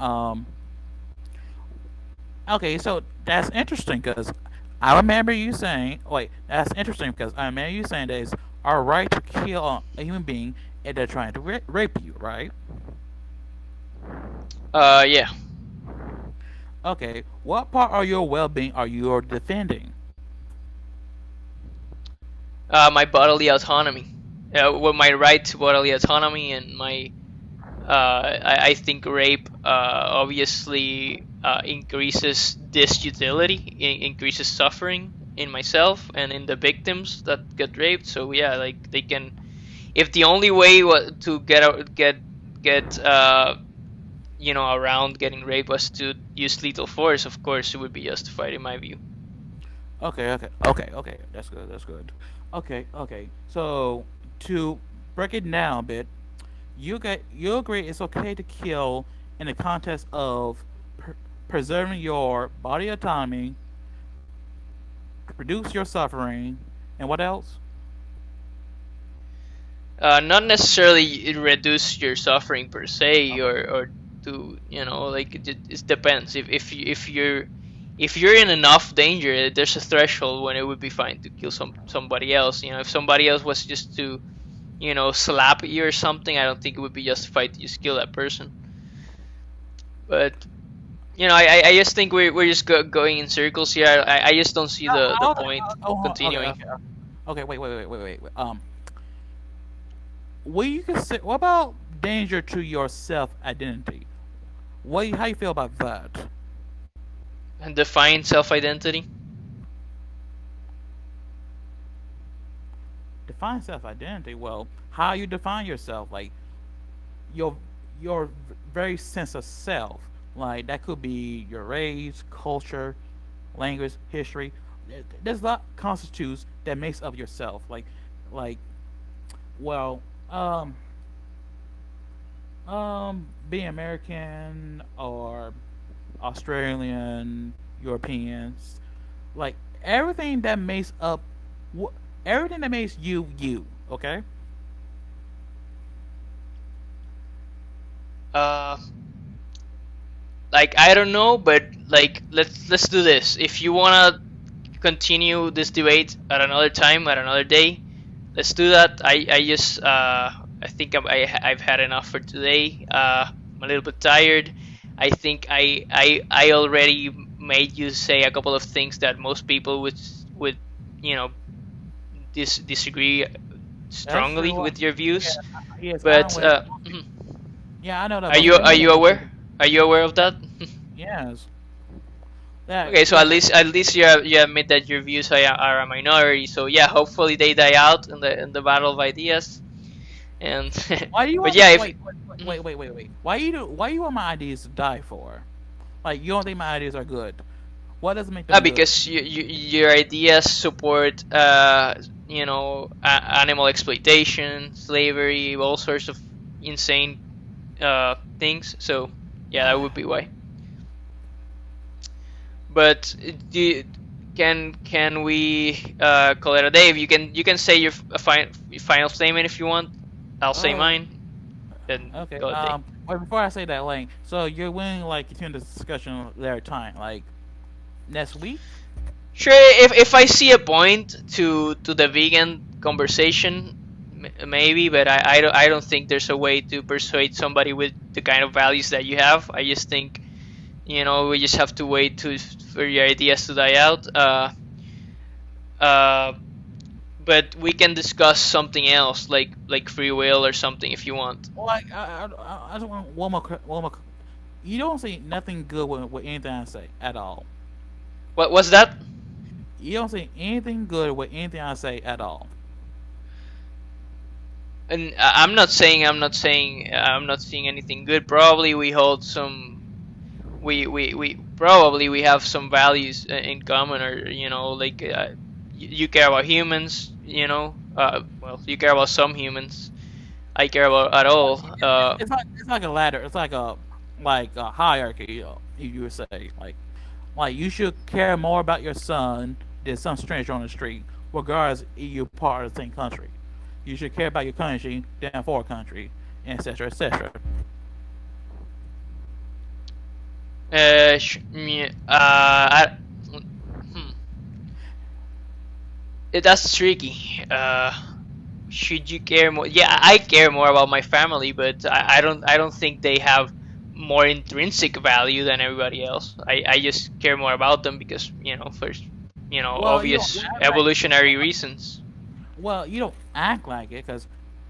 Okay. So that's interesting because I remember you saying. Wait, that's interesting because I remember you saying that it's our right to kill a human being if they're trying to rape you, right? Yeah. Okay. What part of your well-being are you defending? My bodily autonomy. Well, my right to bodily autonomy and my I think rape obviously increases disutility, increases suffering in myself and in the victims that get raped. So yeah, like they can, if the only way to get around getting raped was to use lethal force, of course it would be justified in my view. Okay. That's good. That's good. Okay. So to break it down a bit, you agree it's okay to kill in the context of preserving your body autonomy, reduce your suffering, and what else? Not necessarily reduce your suffering per se, or to like it depends. If you're in enough danger, there's a threshold when it would be fine to kill somebody else. If somebody else was just to slap you or something, I don't think it would be justified to just kill that person. But I just think we're just going in circles here. I just don't see the point continuing. Okay. Wait. What you consider? What about danger to your self identity? How you feel about that? And define self-identity. Define self identity. Well, how you define yourself? Like your your very sense of self. Like that could be your race, culture, language, history. There's a lot constitutes that makes up yourself. Like well, being American or Australian, Europeans, like everything that makes up, everything that makes you you. Okay. Uh, like I don't know, but like let's do this. If you wanna continue this debate at another time, at another day, let's do that. I just I think I've had enough for today. I'm a little bit tired. I think I already made you say a couple of things that most people would you know disagree That's strongly true. with your views. Yes, I But know it. Yeah, I know that, are but you we are know you that. aware? Are you aware of that? Yes. That Okay, so yes. at least you admit that your views are a minority. So yeah, hopefully they die out in the battle of ideas. And Why do you but want yeah, my if mhm. wait? Why you want my ideas to die for? Like you don't think my ideas are good? What doesn't make them good? Because your ideas support animal exploitation, slavery, all sorts of insane things. So yeah, that would be why. But can we call it a day? If you can say your final statement if you want. I'll say Oh, mine. Then okay. call it a day. Wait, before I say that, like, so you're willing like continue this discussion later time, like next week? Sure, if I see a point to the vegan conversation, maybe, but I don't think there's a way to persuade somebody with the kind of values that you have. I just think, we just have to wait for your ideas to die out. Uh, but we can discuss something else, like free will or something, if you want. Like I just want one more. You don't see nothing good with anything I say at all. What was that? You don't see anything good with anything I say at all. And I'm not seeing anything good. Probably we hold some. We probably we have some values in common, or like you care about humans. Well, you care about some humans. I care about at Like, all. it's like a ladder. It's like a hierarchy. You would say like you should care more about your son than some stranger on the street, regardless if you're part of the same country. You should care about your country than for a country, etc., etc. Hmm. That's tricky. Should you care more? Yeah, I care more about my family, but I don't think they have more intrinsic value than everybody else. I just care more about them because for Well, you don't obvious act like evolutionary reasons. you don't act like it because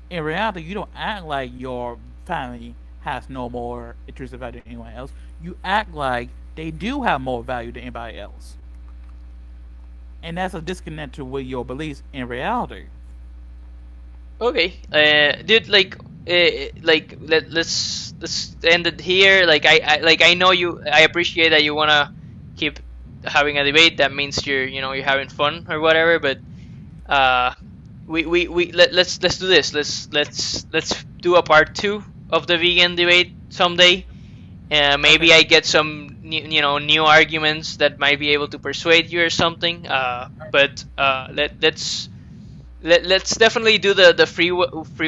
in reality you don't act like your family has no more intrinsic value than anyone else. You act like they do have more value than anybody else, and that's a disconnect to with your beliefs in reality. Okay, dude, let's end it here. I know you. I appreciate that you wanna keep having a debate. That means you're having fun or whatever. But uh, let's do this. Let's do a part two of the vegan debate someday. Maybe Okay. I get some new arguments that might be able to persuade you or something. But let's definitely do the free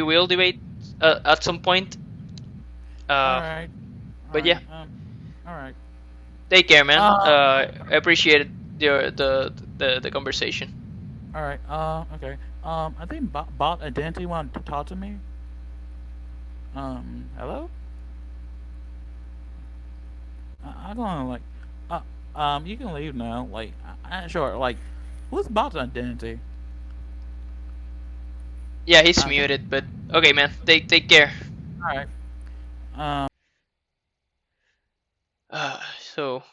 will debate at some point. All Uh, right. All but right. yeah, All right. take care, man. Uh, I appreciate the conversation. all right. Okay. I think bot identity wanted to talk to me. Hello. I'm gonna you can leave now. Like, I'm sure. Like, who's bot identity? Yeah, he's Can, muted, but okay, man. Take care. all right. Um. So